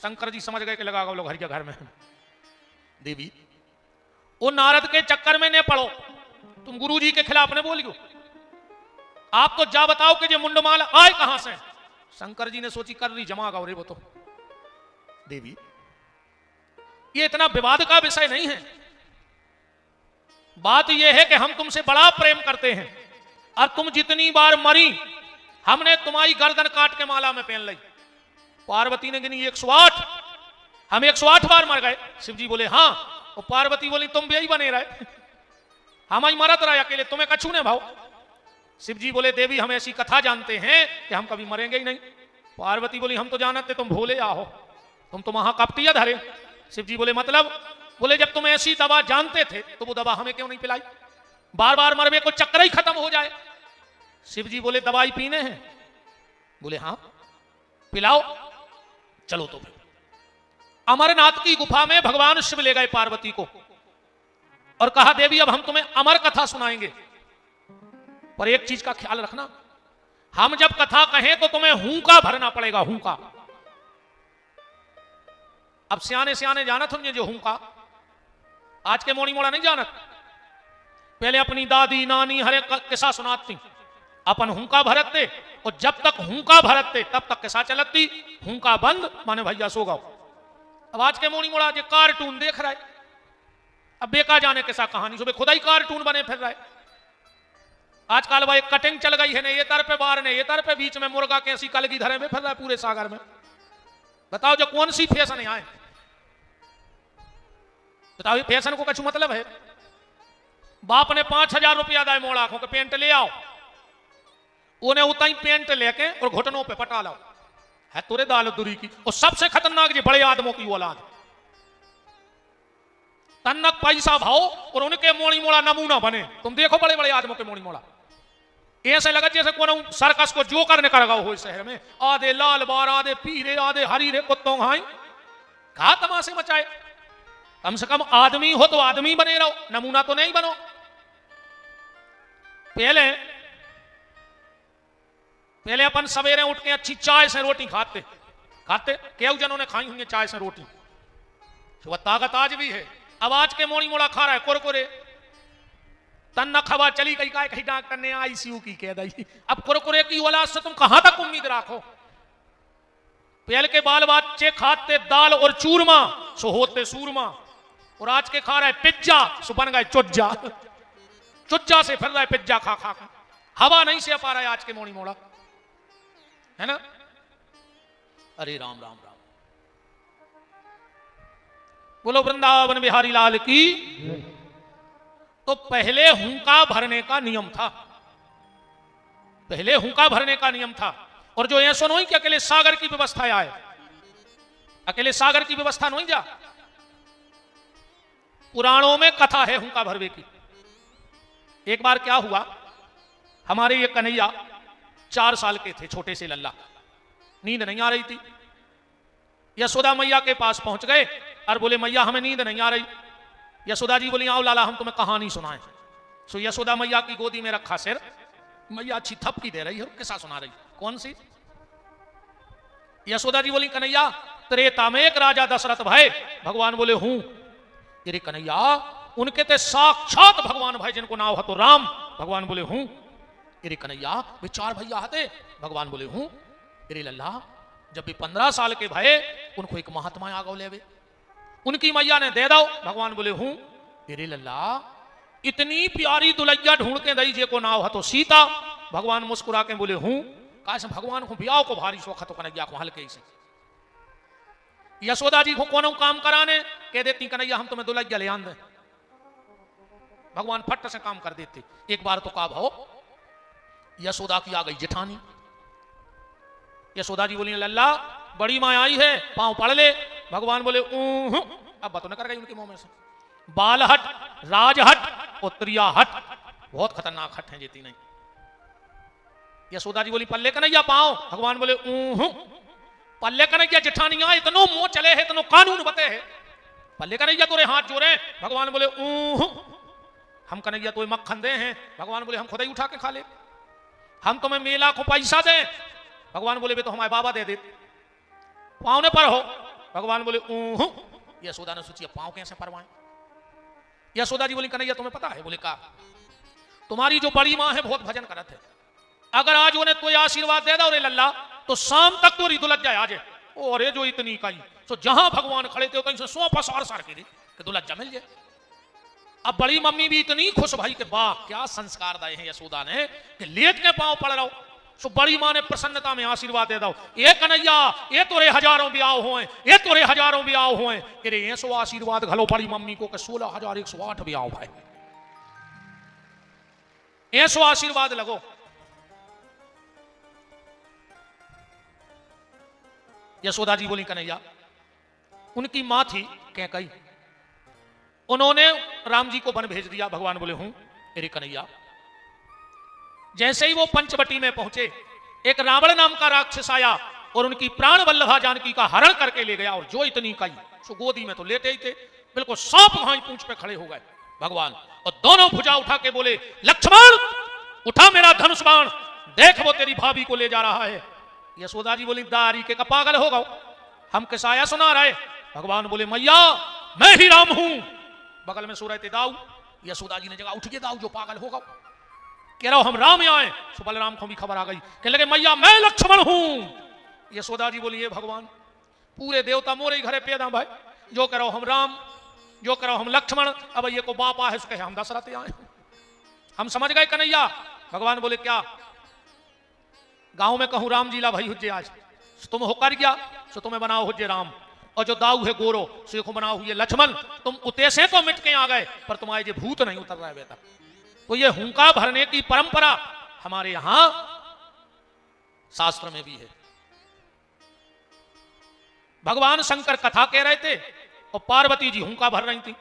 शंकर जी समझ गए कि लगा लोग हरिया घर में। देवी वो नारद के चक्कर में न पड़ो, तुम गुरु जी के खिलाफ ने बोलियो। आप तो जा बताओ कि ये मुंडमाल आए कहां से। शंकर जी ने सोची कर रही जमा गौरे वो तो देवी, ये इतना विवाद का विषय नहीं है। बात यह है कि हम तुमसे बड़ा प्रेम करते हैं और तुम जितनी बार मरी हमने तुम्हारी गर्दन काट के माला में पहन ली। पार्वती ने गिनी 108, हम 108 बार मर गए। शिव जी बोले हाँ। और पार्वती बोली तुम भी यही बने रहे, हम ही मरत रहे अकेले, तुम्हें कछू ने भाव। शिव जी बोले देवी हम ऐसी कथा जानते हैं कि हम कभी मरेंगे ही नहीं। पार्वती बोली हम तो जानते तुम भोले आओ, तुम तो महाकपटिया धरे। शिव जी बोले मतलब? बोले जब तुम ऐसी दवा जानते थे तो वो दवा हमें क्यों नहीं पिलाई, बार बार मरवे को चक्कर ही खत्म हो जाए। शिव जी बोले दवाई पीने हैं? बोले हाँ पिलाओ। चलो तो फिर अमरनाथ की गुफा में भगवान शिव ले गए पार्वती को और कहा देवी अब हम तुम्हें अमर कथा सुनाएंगे, पर एक चीज का ख्याल रखना, हम जब कथा कहें तो तुम्हें हुंका भरना पड़ेगा, हुंका। अब सियाने सियाने जानत होंगे जो हुंका, आज के मोड़ी मोड़ा नहीं जानत। पहले अपनी दादी नानी हरे किस्सा सुनाती, अपन हुंका भरते और जब तक हुंका भरते तब तक किस्सा चलती, हुंका बंद माने भैया सो गओ। अब आज के मोड़ी मोड़ा जो कार्टून देख रहा है, अब बेका जाने किस्सा कहानी सुबह खुदा ही कार्टून बने फिर रहा है। आजकल भाई कटिंग चल गई है, ने ये तर पे बाहर ने ये तर पे बीच में मुर्गा कैसी कलगी धरे में फिर रहा है पूरे सागर में। बताओ जो कौन सी फैशन है आए, बताओ ये फैशन को कछु मतलब है? बाप ने 5000 रुपया दाए मोड़ आंखों के पेंट ले आओ, उन्हें उतना ही पेंट लेके और घुटनों पे पटा लाओ, है तुरे दाल दुरी की। और सबसे खतरनाक जी बड़े आदमों की औलाद, तन्नक पैसा भाव और उनके मोड़ी मोड़ा नमूना बने। तुम देखो बड़े बड़े आदमों के मोड़ी मोड़ा ऐसे लगा जैसे कौन सर्कस को जो करने कर हो शहर में, आधे लाल बार आधे पीरे आधे हरी रे कुत्तों घाई, कहा तमाशे मचाए। कम से कम आदमी हो तो आदमी बने रहो, नमूना तो नहीं बनो। पहले अपन सवेरे उठ के अच्छी चाय से रोटी खाते खाते, केव जनों ने खाई होंगे चाय से रोटी, वह ताकत आज भी है। अब आज के मोड़ी मोड़ा खा रहा है कुरकुरे, तन्ना खबर चली गई का कहीं डॉक्टर ने आईसीयू की कह दी। अब कुरकुरे की औलाद से तुम कहां तक उम्मीद रखो? पहले के बाल बच्चे खाते दाल और चूरमा सो होते सूरमा, और आज के खा रहे पिज्जा सो बन गए चुज्जा, चुज्जा से फिर रहा है पिज्जा खा खा खा, हवा नहीं से पा रहा है आज के मोड़ी मोड़ा, है ना? अरे राम राम राम, बोलो वृंदावन बिहारी लाल की। तो पहले हुंका भरने का नियम था, पहले हुंका भरने का नियम था। और जो ऐसा नहीं कि अकेले सागर की व्यवस्था आए, अकेले सागर की व्यवस्था नहीं जा, पुराणों में कथा है हुंका भरवे की। एक बार क्या हुआ, हमारे ये कन्हैया 4 साल के थे, छोटे से लल्ला, नींद नहीं आ रही थी। यशोदा मैया के पास पहुंच गए और बोले मैया हमें नींद नहीं आ रही। यशोदा जी बोली आओ लाला हम तुम्हें कहानी सुनाएं। सो यशोदा मैया की गोदी में रखा सिर, मैया अच्छी थपकी दे रही है, किस्सा सुना रही। कौन सी? यशोदा जी बोली कन्हैया त्रेता में एक राजा दशरथ भाई, भगवान बोले हूं। अरे कन्हैया उनके ते साक्षात भगवान भाई जिनको नाम है तो राम, भगवान बोले हूं। अरे कन्हैया वे 4 भैया आते, भगवान बोले हूं। अरे लल्ला जब भी 15 साल के भय उनको एक महात्मा आ गौ लेवे, उनकी मैया ने दे दो, भगवान बोले हूं। अरे लल्ला इतनी प्यारी दुलैया ढूंढ के दई जे को नाव है तो सीता, भगवान मुस्कुरा के बोले हूं। काश भगवान को ब्याह को भारी शौक तो कन्हैया को हल्के से। यशोदा जी को कौन काम कराने कह देती कन्हैया हम तुम्हें दुलैया ले आन दे, भगवान फट से काम कर देते। एक बार तो का भाव यशोदा की आ गई जेठानी, यशोदा जी बोली लल्ला बड़ी माँ आई है पांव पड़ ले, भगवान बोले अब बातों न कर गई उनके मुंह में से। बाल हट, राज हट, उत्तरिया हट, बहुत खतरनाक हट है जेती नहीं। यशोदा जी बोली पल्ले कन्हैया पाओ, भगवान बोले पल्ले कन्हैया जेठानिया इतनो मुंह चले है, इतनो कानून बते है, पल्ले कन्हैया तोरे हाथ जोड़े, भगवान बोले हम कन्हैया तो मक्खन दे हैं, भगवान बोले हम खुद ही उठा के खा ले। हम तुम्हें मेला को पैसा दें, भगवान बोले वे तो हमारे बाबा दे देते। पाँव ने पर हो, भगवान बोले यशोदा ने सोची पाँव कैसे परवाएं। यशोदा जी बोली कन्हैया तुम्हें पता है? बोले का तुम्हारी जो बड़ी माँ है बहुत भजन करत है, अगर आज उन्हें कोई आशीर्वाद दे दो रे लल्ला तो शाम तक तो दुलझ जाए आज अरे जो इतनी काई तो जहां भगवान खड़े थे कहीं से सौ पसार सार के कि दुलज्जा मिल जाए। अब बड़ी मम्मी भी इतनी खुश भाई के वाह क्या संस्कार दाए हैं यशोदा ने कि लेट के पांव पड़ रहा हो। सो बड़ी मां ने प्रसन्नता में आशीर्वाद दे दो ये कन्हैया ये तोरे हजारों ब्याह हुए ये तोरे हजारों ब्याह हुए कि रे ये सो आशीर्वाद घलो बड़ी मम्मी को 16,108 ब्याह भाई ये सो आशीर्वाद लगो। यशोदा जी बोली कन्हैया उनकी मां थी कैकई उन्होंने राम जी को वन भेज दिया। भगवान बोले हूं मेरे कन्हैया। जैसे ही वो पंचवटी में पहुंचे एक रावण नाम का राक्षस आया और उनकी प्राण वल्लभा जानकी का हरण करके ले गया और जो इतनी कई सो गोदी में तो लेटे ही थे बिल्कुल सांप वहां पूंछ पे खड़े हो गए भगवान और दोनों भुजा उठा के बोले लक्ष्मण उठा मेरा धनुष बाण देख वो तेरी भाभी को ले जा रहा है। यशोदा जी बोली दारी के का पागल हो गओ हम किसाया सुना रहे। भगवान बोले मैया मैं ही राम हूं। बगल में सो रहे थे दाऊ। यशोदा जी ने जगह उठ के दाऊ जो पागल हो गओ कह रहा हम राम आए। सो बलराम को भी खबर आ गई कहने लगे मैया मैं लक्ष्मण हूं। यशोदा जी बोली भगवान पूरे देवता मोरे ही घरे पैदा भाई जो कह रहा हम राम जो कह रहा हम लक्ष्मण अब ये को बाप है कहे हम दशरथ आए हम समझ गए कन्हैया। भगवान बोले क्या गांव में कहूं राम जीला भाई हुज्जे आज तुम होकर गया सो तुम्हें बनाओ हुज्जे राम और जो दाऊ है गोरो सो को बनाओ हुए लक्ष्मण। तुम उतेसे तो मिट के आ गए पर तुम्हारे जो भूत नहीं उतर रहा है बेटा। तो ये हुंका भरने की परंपरा हमारे यहां शास्त्र में भी है। भगवान शंकर कथा कह रहे थे और पार्वती जी हुंका भर रही थी।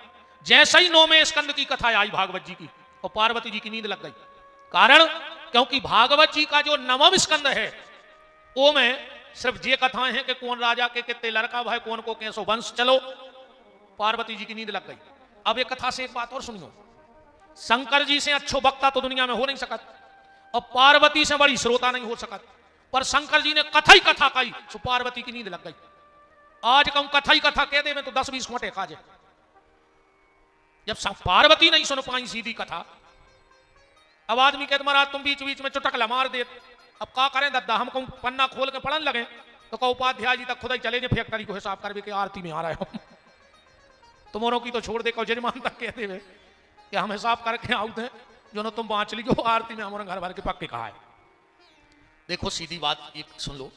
जैसे ही 9वें स्कंद की कथा आई भागवत जी की और पार्वती जी की नींद लग गई। कारण क्योंकि भागवत जी का जो 9वां स्कंद है वो में सिर्फ ये कथाएं हैं कि कौन राजा के कितने लड़का भाई कौन को कैसो वंश चलो। पार्वती जी की नींद लग गई। अब ये कथा से एक बात और सुनियो शंकर जी से अच्छो वक्ता तो दुनिया में हो नहीं सकत और पार्वती से बड़ी श्रोता नहीं हो सकत पर शंकर जी ने कथा ही कथा कही तो पार्वती की नींद लग गई। आज कहूं कथा ही कथा कह दे में तो 10-20 घंटे खा जाए। जब पार्वती नहीं सुन पाई सीधी कथा अब आदमी कहते महाराज तुम बीच बीच में चुटकला मार दे। अब क्या करें दद्दा हम कहूं पन्ना खोल के पढ़ने लगे तो कहो उपाध्याय जी तक खुद ही चले जाए फैक्ट्री को हिसाब कर भी के आरती में आ रहे हो तुम्हारों की तो छोड़ दे कहो जजमान तक कहते हुए कि हम हिसाब करके आउते जो ना तुम बाँच ली आरती में हमारे घर भर के पक्के कहा है। देखो सीधी बात एक सुन लो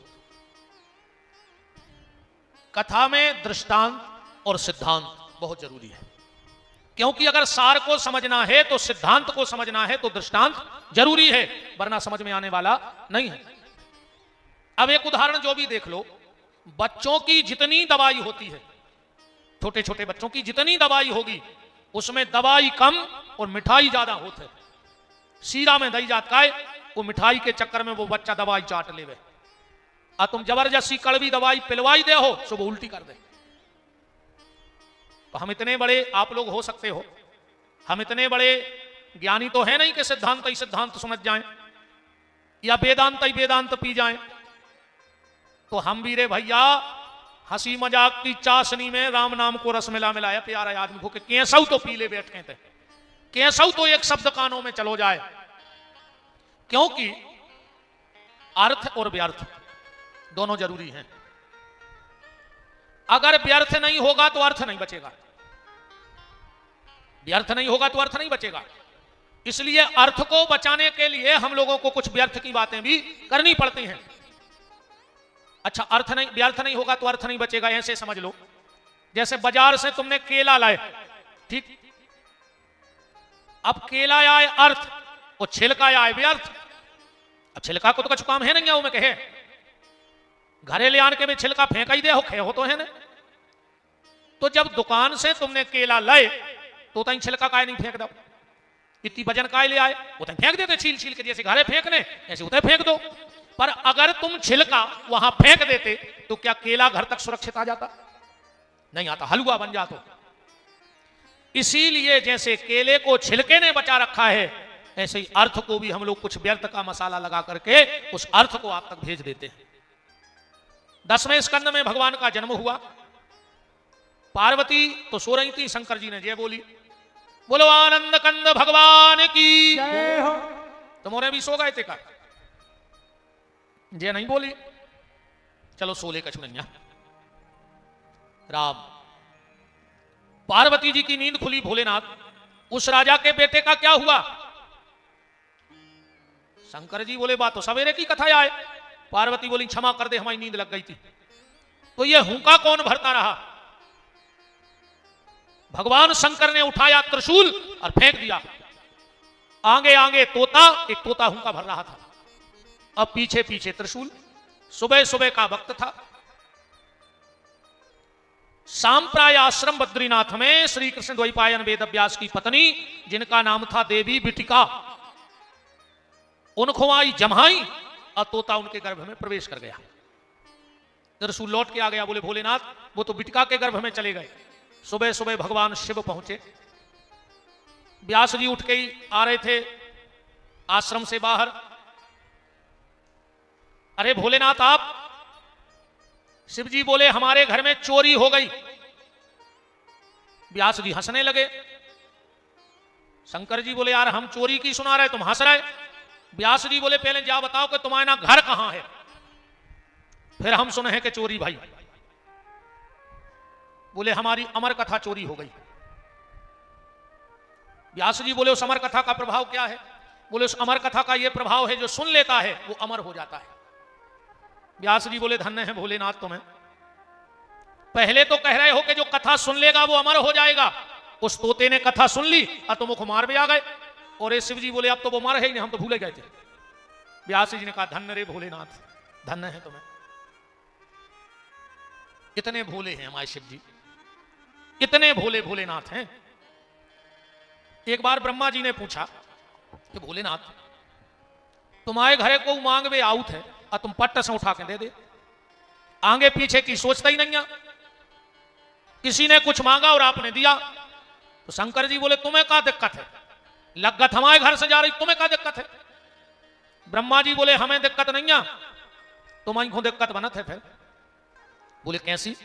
कथा में दृष्टांत और सिद्धांत बहुत जरूरी है क्योंकि अगर सार को समझना है तो सिद्धांत को समझना है तो दृष्टांत जरूरी है वरना समझ में आने वाला नहीं है। अब एक उदाहरण जो भी देख लो बच्चों की जितनी दवाई होती है छोटे छोटे बच्चों की जितनी दवाई होगी उसमें दवाई कम और मिठाई ज्यादा होती है। सीरा में दही जाता है वो मिठाई के चक्कर में वो बच्चा दवाई चाट लेवे और तुम जबरदस्ती कड़वी दवाई पिलवाई दे हो तो वो उल्टी कर दे। तो हम इतने बड़े आप लोग हो सकते हो हम इतने बड़े ज्ञानी तो है नहीं कि सिद्धांत ही सिद्धांत समझ जाएं या वेदांत ही वेदांत पी जाएं। तो हम भी रे भैया हंसी मजाक की चाशनी में राम नाम को रस मिलाया प्यारा आदमी को कैसऊ तो पी ले बैठ के थे कैसऊ तो एक शब्द कानों में चलो जाए क्योंकि अर्थ और व्यर्थ दोनों जरूरी हैं। अगर व्यर्थ नहीं होगा तो अर्थ नहीं बचेगा व्यर्थ नहीं होगा तो अर्थ नहीं बचेगा। इसलिए अर्थ को बचाने के लिए हम लोगों को कुछ व्यर्थ की बातें भी करनी पड़ती हैं। अच्छा अर्थ नहीं व्यर्थ नहीं होगा तो अर्थ नहीं बचेगा ऐसे समझ लो जैसे बाजार से तुमने केला लाए ठीक अब केला आए अर्थ और छिलका आए व्यर्थ। अब छिलका को तो कुछ काम है नहीं वो में कहे घरे ले आने के भी छिलका फेंक ही दे हो खे हो तो है ना। तो जब दुकान से तुमने केला लाए तो तई छिलका काय नहीं फेंक दो इतनी वजन काय ले आए वो तई फेंक देते छील छील के जैसे घरे फेंकने ऐसे उधर फेंक दो। पर अगर तुम छिलका वहां फेंक देते तो क्या केला घर तक सुरक्षित आ जाता नहीं आता हलवा बन जाता। इसीलिए जैसे केले को छिलके ने बचा रखा है ऐसे ही अर्थ को भी हम लोग कुछ व्यर्थ का मसाला लगा करके उस अर्थ को आप तक भेज देते हैं। 10वें स्कंद में भगवान का जन्म हुआ। पार्वती तो सो रही थी शंकर जी ने जय बोली बोलो आनंद कंद भगवान की जय हो। तुम्हारे भी सो गए थे का जे नहीं बोली, चलो सोले का छुड़िया। राम, पार्वती जी की नींद खुली। भोलेनाथ, उस राजा के बेटे का क्या हुआ? शंकर जी बोले बात तो सवेरे की कथा आए। पार्वती बोली क्षमा कर दे, हमारी नींद लग गई थी। तो ये हुंका कौन भरता रहा? भगवान शंकर ने उठाया त्रिशूल और फेंक दिया। आगे आगे तोता, एक तोता हुंका भर रहा था, अब पीछे पीछे त्रिशूल। सुबह सुबह का वक्त था। सांप्राय आश्रम बद्रीनाथ में श्री कृष्ण द्वैपायन वेदव्यास की पत्नी, जिनका नाम था देवी बिटिका, उनको आई जमाई और तोता उनके गर्भ में प्रवेश कर गया। त्रिशूल लौट के आ गया। बोले भोलेनाथ, वो तो बिटिका के गर्भ में चले गए। सुबह सुबह भगवान शिव पहुंचे। व्यास जी उठ के ही आ रहे थे आश्रम से बाहर। अरे भोलेनाथ आप? शिव जी बोले हमारे घर में चोरी हो गई। व्यास जी हंसने लगे। शंकर जी बोले यार हम चोरी की सुना रहे, तुम हंस रहे। व्यास जी बोले पहले जा बताओ कि तुम्हारा घर कहां है, फिर हम सुने हैं कि चोरी भाई। बोले हमारी अमर कथा चोरी हो गई। व्यास जी बोले उस अमर कथा का प्रभाव क्या है? बोले उस अमर कथा का यह प्रभाव है जो सुन लेता है वो अमर हो जाता है। व्यास जी बोले धन्य है भोलेनाथ तुम्हें, पहले तो कह रहे हो कि जो कथा सुन लेगा वो अमर हो जाएगा। उस तोते ने कथा सुन ली और तुम मुख मार भी आ गए। और ये शिव जी बोले अब तो वो मर है ही नहीं, हम तो भूले गए थे। व्यास जी ने कहा धन्य रे भोलेनाथ, धन्य है तुम्हें। कितने भोले हैं हमारे शिव जी, कितने भोले भोलेनाथ हैं। एक बार ब्रह्मा जी ने पूछा कि भोलेनाथ तुम्हारे घरे को मांग वे आउट है और तुम पट्ट से उठा के दे दे, आगे पीछे की सोचता ही नहीं है। किसी ने कुछ मांगा और आपने दिया। तो शंकर जी बोले तुम्हें क्या दिक्कत है, लगत हमारे घर से जा रही, तुम्हें क्या दिक्कत है? ब्रह्मा जी बोले हमें दिक्कत नहीं है, तुम्हारी को दिक्कत बनत है। फिर बोले कैसी?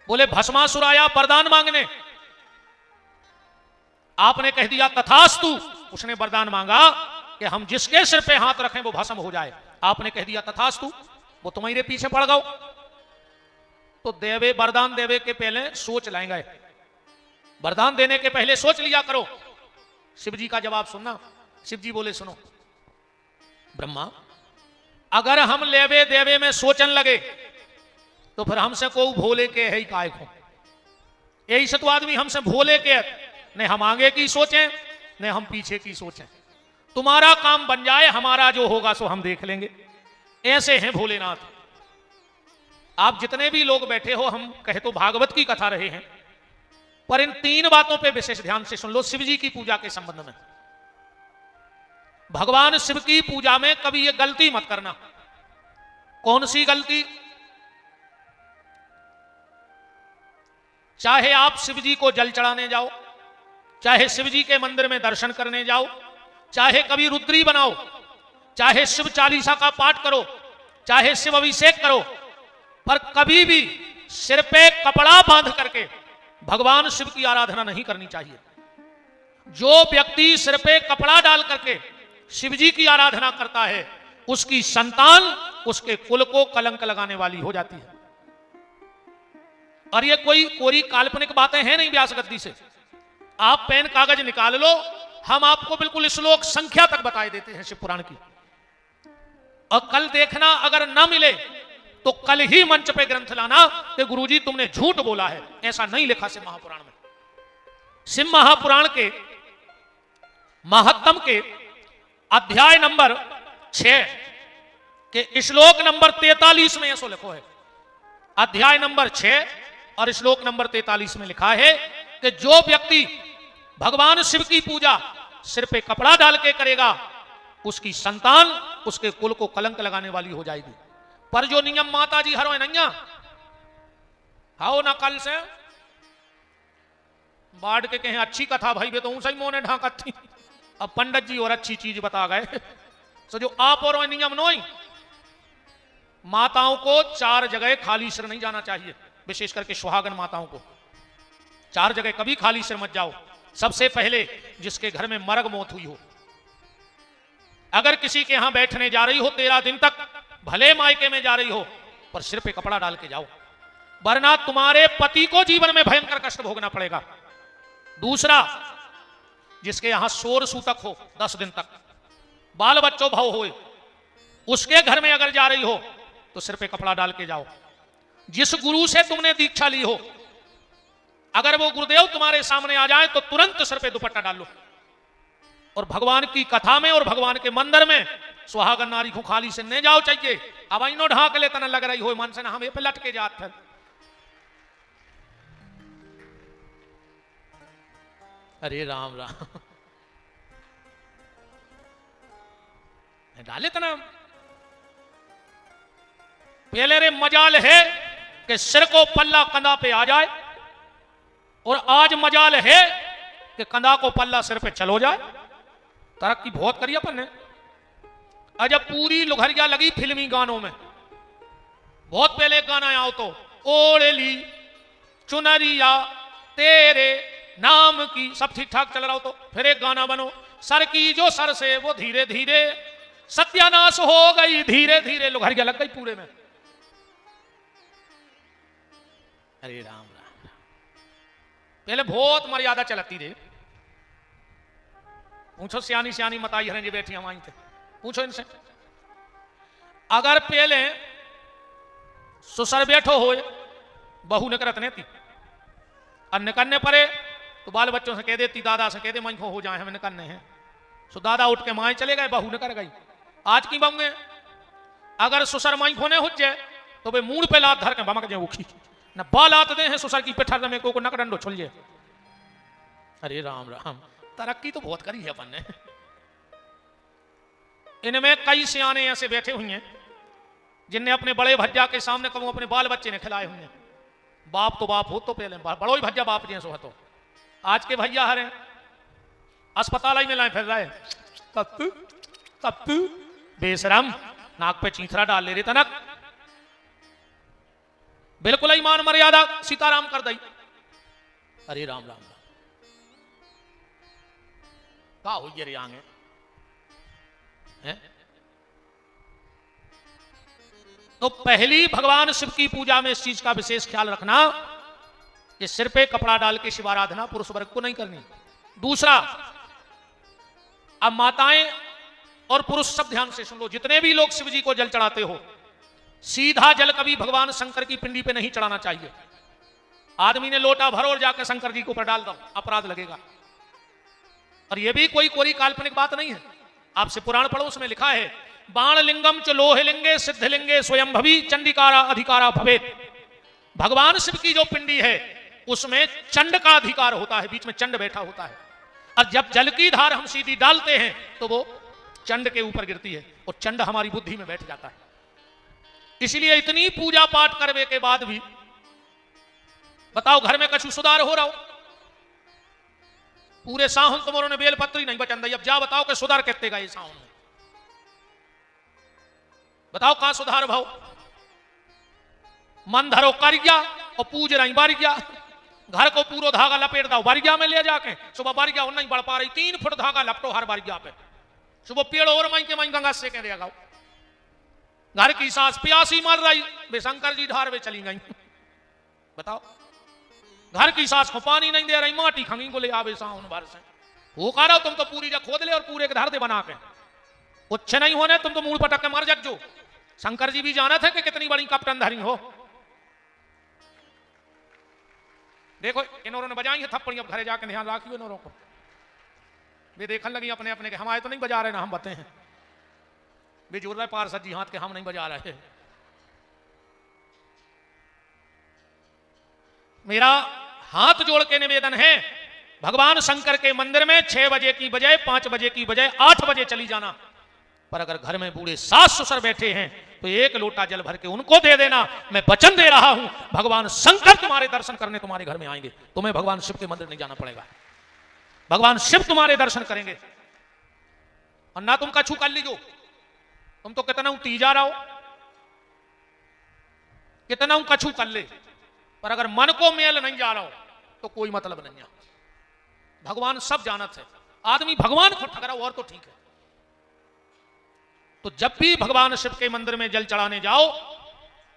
बोले भस्मासुर आया वरदान मांगने, आपने कह दिया तथास्तु। उसने वरदान मांगा कि हम जिसके सिर पे हाथ रखें वो भस्म हो जाए, आपने कह दिया तथास्तु, वो तुम्हारे पीछे पड़ गओ। तो देवे वरदान देवे के पहले सोच लाएंगे, वरदान देने के पहले सोच लिया करो। शिव जी का जवाब सुनना। शिव जी बोले सुनो ब्रह्मा, अगर हम लेवे देवे में सोचन लगे तो फिर हमसे को भोले के है ही काय को। यही से तो आदमी हमसे भोले के, ने हम आगे की सोचें ने हम पीछे की सोचें। तुम्हारा काम बन जाए, हमारा जो होगा सो हम देख लेंगे। ऐसे हैं भोलेनाथ। आप जितने भी लोग बैठे हो, हम कहे तो भागवत की कथा रहे हैं, पर इन तीन बातों पे विशेष ध्यान से सुन लो। शिव जी की पूजा के संबंध में, भगवान शिव की पूजा में कभी ये गलती मत करना। कौन सी गलती? चाहे आप शिव जी को जल चढ़ाने जाओ, चाहे शिव जी के मंदिर में दर्शन करने जाओ, चाहे कभी रुद्री बनाओ, चाहे शिव चालीसा का पाठ करो, चाहे शिव अभिषेक करो, पर कभी भी सिर पे कपड़ा बांध करके भगवान शिव की आराधना नहीं करनी चाहिए। जो व्यक्ति सिर पे कपड़ा डाल करके शिव जी की आराधना करता है, उसकी संतान उसके कुल को कलंक लगाने वाली हो जाती है। और ये कोई कोरी काल्पनिक बातें हैं नहीं व्यास गद्दी से। आप पेन कागज निकाल लो, हम आपको बिल्कुल श्लोक संख्या तक बताए देते हैं शिव पुराण की। और कल देखना, अगर ना मिले तो कल ही मंच पे ग्रंथ लाना कि गुरुजी तुमने झूठ बोला है। ऐसा नहीं लिखा शिव महापुराण में। शिव महापुराण के महत्तम के अध्याय नंबर 6 के श्लोक नंबर 43 में ऐसा लिखो है। अध्याय नंबर 6 और श्लोक नंबर 43 में लिखा है कि जो व्यक्ति भगवान शिव की पूजा सिर पे कपड़ा डाल के करेगा, उसकी संतान उसके कुल को कलंक लगाने वाली हो जाएगी। पर जो नियम माता जी हरो नैया हाओ ना कल से बाढ़ के कहें अच्छी कथा भाई वे तो सही मोने ढांकत थी। अब पंडित जी और अच्छी चीज बता गए। तो जो आप और नियम नोई, माताओं को 4 जगह खाली सिर नहीं जाना चाहिए, विशेष करके सुहागन माताओं को 4 जगह कभी खाली सिर मत जाओ। सबसे पहले जिसके घर में मरग मौत हुई हो, अगर किसी के यहां बैठने जा रही हो 13 दिन तक भले मायके में जा रही हो पर सिर पे कपड़ा डाल के जाओ, वरना तुम्हारे पति को जीवन में भयंकर कष्ट भोगना पड़ेगा। दूसरा, जिसके यहां शोर सूतक हो 10 दिन तक, बाल बच्चों भाव हो, उसके घर में अगर जा रही हो तो सिर पे कपड़ा डाल के जाओ। जिस गुरु से तुमने दीक्षा ली हो, अगर वो गुरुदेव तुम्हारे सामने आ जाए तो तुरंत सिर पे दुपट्टा डाल लो। और भगवान की कथा में और भगवान के मंदिर में सुहागन नारी को खाली से नहीं जाओ चाहिए। अब इनो ढाक ले तना लग रही हो मन से ना हम पे लटके जाते हैं। अरे राम राम, डाले तना पहले रे मजाल है कि सिर को पल्ला कंधा पे आ जाए, और आज मजाल है कि कंधा को पल्ला सिर पे चलो जाए। तरक्की बहुत करी अपन ने। जब पूरी लुघरिया लगी फिल्मी गानों में, बहुत पहले एक गाना आओ तो ओढ़ ली चुनरिया तेरे नाम की, सब ठीक ठाक चल रहा हो तो फिर एक गाना बनो, सर की जो सर से वो धीरे धीरे सत्यानाश हो गई, धीरे धीरे लुघरिया लग गई पूरे में। अरे राम राम, पहले बहुत मर्यादा चलती रे। पूछो सियानी सियानी मताई हरें जी बैठी हम आई थे, पूछो इनसे। अगर पहले सुसर बैठो हो बहू निकरत नहीं थी, और निकलने पड़े तो बाल बच्चों से कह देती, दादा से कह दे मैं हो जाए हमें निकलने हैं, सो दादा उठ के माए चले गए, बहू निकल गई। आज की बहू अगर सुसर माई खोने हो जाए तो वे मूड पे लात धर के भमक जाए उखी न बाल आते दे हैं सुसर की पिठर में को नकडंडो छुल जाए। अरे राम राम, तरक्की तो बहुत करी है अपन ने। इनमें कई सियाने ऐसे बैठे हुए हैं जिनने अपने बड़े भज्जा के सामने कभी अपने बाल बच्चे ने खिलाए हुए हैं। बाप तो बाप हो तो पहले बड़ो ही भज्जा बाप जी सो तो। आज के भैया हरे अस्पताल में लाए फिर रहे तत्तु बेशरम, नाक पे चीथरा डाल ले रहे तनक, बिल्कुल ही मान मर्यादा सीताराम कर दी। अरे राम राम राम, का हुई रे आगे है? तो पहली भगवान शिव की पूजा में इस चीज का विशेष ख्याल रखना कि सिर पे कपड़ा डाल के शिव आराधना पुरुष वर्ग को नहीं करनी। दूसरा, अब माताएं और पुरुष सब ध्यान से सुन लो, जितने भी लोग शिव जी को जल चढ़ाते हो, सीधा जल कभी भगवान शंकर की पिंडी पे नहीं चढ़ाना चाहिए। आदमी ने लोटा भरो और जाकर शंकर जी के ऊपर डाल दो, अपराध लगेगा। और यह भी कोई काल्पनिक बात नहीं है, आपसे पुराण पढ़ो, उसमें लिखा है बाण लिंगम च लोह लिंगे सिद्धलिंगे स्वयं भवी चंडिकारा अधिकारा भवेत। भगवान शिव की जो पिंडी है उसमें चंड का अधिकार होता है, बीच में चंड बैठा होता है, और जब जल की धार हम सीधी डालते हैं तो वो चंड के ऊपर गिरती है और चंड हमारी बुद्धि में बैठ जाता है। इसलिए इतनी पूजा पाठ करने के बाद भी बताओ घर में कछु सुधार हो रहा हो? पूरे साहुन तुम्हारों ने बेलपत्री नहीं बचन दी, अब जा बताओ कि सुधार कितने गए साहुन में? बताओ कहां सुधार भाव? मन धरो कारिया और पूज रही बारिया, घर को पूरा धागा लपेट दो बारिया में ले जाके, सुबह बारिया नहीं बढ़ पा रही, 3 फुट धागा लपटो हर बारिया पे, सुबह पेड़ और माई के माई गंगा से कह देगा। घर की सास प्यासी मर रही, वे शंकर जी धार वे चली गई। बताओ, घर की सास को पानी नहीं दे रही, माटी खंगी को ले आवे साउन भर से, वो कह रहा तुम तो पूरी जगह खोद ले और पूरे के धार दे बना के, उच्च नहीं होने तुम तो मूल पटक के मर जग जो। शंकर जी भी जाना था कि कितनी बड़ी कपटन धरी हो। देखो इन्होंने ने बजाई है थप्पड़ी, अब घरे जाके ध्यान रखियो इन्होंने को। वे देखने लगी अपने अपने के, हमारे तो नहीं बजा रहे ना हम बते हैं, वे जोर रहे पार्षद जी हाथ के, हम नहीं बजा रहे। मेरा हाथ जोड़ के निवेदन है, भगवान शंकर के मंदिर में 6 बजे की बजाय 5 बजे की बजाय 8 बजे चली जाना, पर अगर घर में बूढ़े सास ससुर बैठे हैं तो 1 लोटा जल भर के उनको दे देना। मैं वचन दे रहा हूं, भगवान शंकर तुम्हारे दर्शन करने तुम्हारे घर में आएंगे, तुम्हें भगवान शिव के मंदिर नहीं जाना पड़ेगा, भगवान शिव तुम्हारे दर्शन करेंगे। और ना तुम कछु कर लीजो, तुम तो कितना तीजा रहो, कितना कछु कर ले, पर अगर मन को मेल नहीं जा रहा हो तो कोई मतलब नहीं है। भगवान सब जानत है, आदमी भगवान को ठगरा और तो ठीक है। तो जब भी भगवान शिव के मंदिर में जल चढ़ाने जाओ,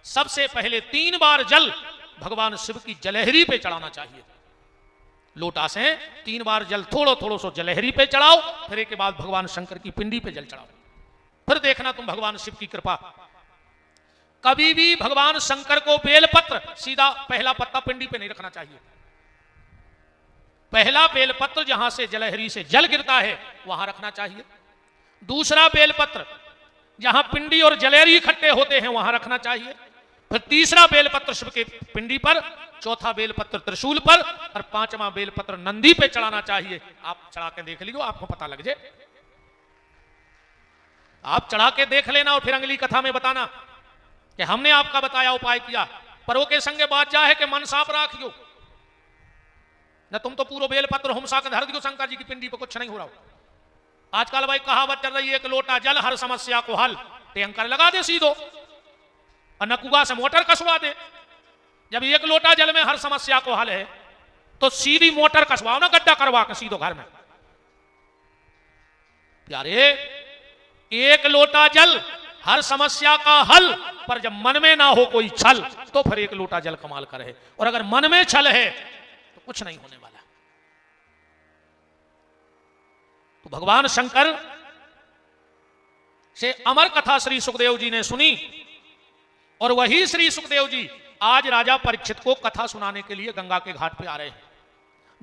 सबसे पहले 3 बार जल भगवान शिव की जलहरी पे चढ़ाना चाहिए। लोटा से 3 बार जल थोड़ो थोड़ो सो जलहरी पे चढ़ाओ, फिर एक के बाद भगवान शंकर की पिंडी पे जल चढ़ाओ। फिर देखना तुम भगवान शिव की कृपा। कभी भी भगवान शंकर को बेलपत्र सीधा पहला पत्ता पिंडी पे नहीं रखना चाहिए। पहला बेलपत्र जहां से जलहरी से जल गिरता है वहां रखना चाहिए। दूसरा बेलपत्र जहां पिंडी और जलहरी इकट्ठे होते हैं वहां रखना चाहिए। फिर तीसरा बेलपत्र शिव के पिंडी पर, चौथा बेलपत्र त्रिशूल पर और 5वां बेलपत्र नंदी पे चढ़ाना चाहिए। आप चढ़ा के देख लीजिए, आपको पता लग जाए। आप चढ़ा के देख लेना और फिर अगली कथा में बताना कि हमने आपका बताया उपाय किया। पर वो के संगे बात जा है कि मन साफ राखियो न, तुम तो पूरा बेलपत्र हमसा के धर दियो शंकर जी की पिंडी पर, कुछ नहीं हो रहा हो। आजकल भाई कहावत चल रही है, एक लोटा जल हर समस्या को हल। टैंकर लगा दे सीधो और नकुआ से मोटर कसवा दे। जब एक लोटा जल में हर समस्या को हल है तो सीधी मोटर कसवाओ ना, गड्ढा करवा के सीधो घर में। प्यारे, एक लोटा जल हर समस्या का हल, पर जब मन में ना हो कोई छल तो फिर एक लोटा जल कमाल करे। और अगर मन में छल है तो कुछ नहीं होने वाला। तो भगवान शंकर से अमर कथा श्री सुखदेव जी ने सुनी और वही श्री सुखदेव जी आज राजा परीक्षित को कथा सुनाने के लिए गंगा के घाट पे आ रहे हैं।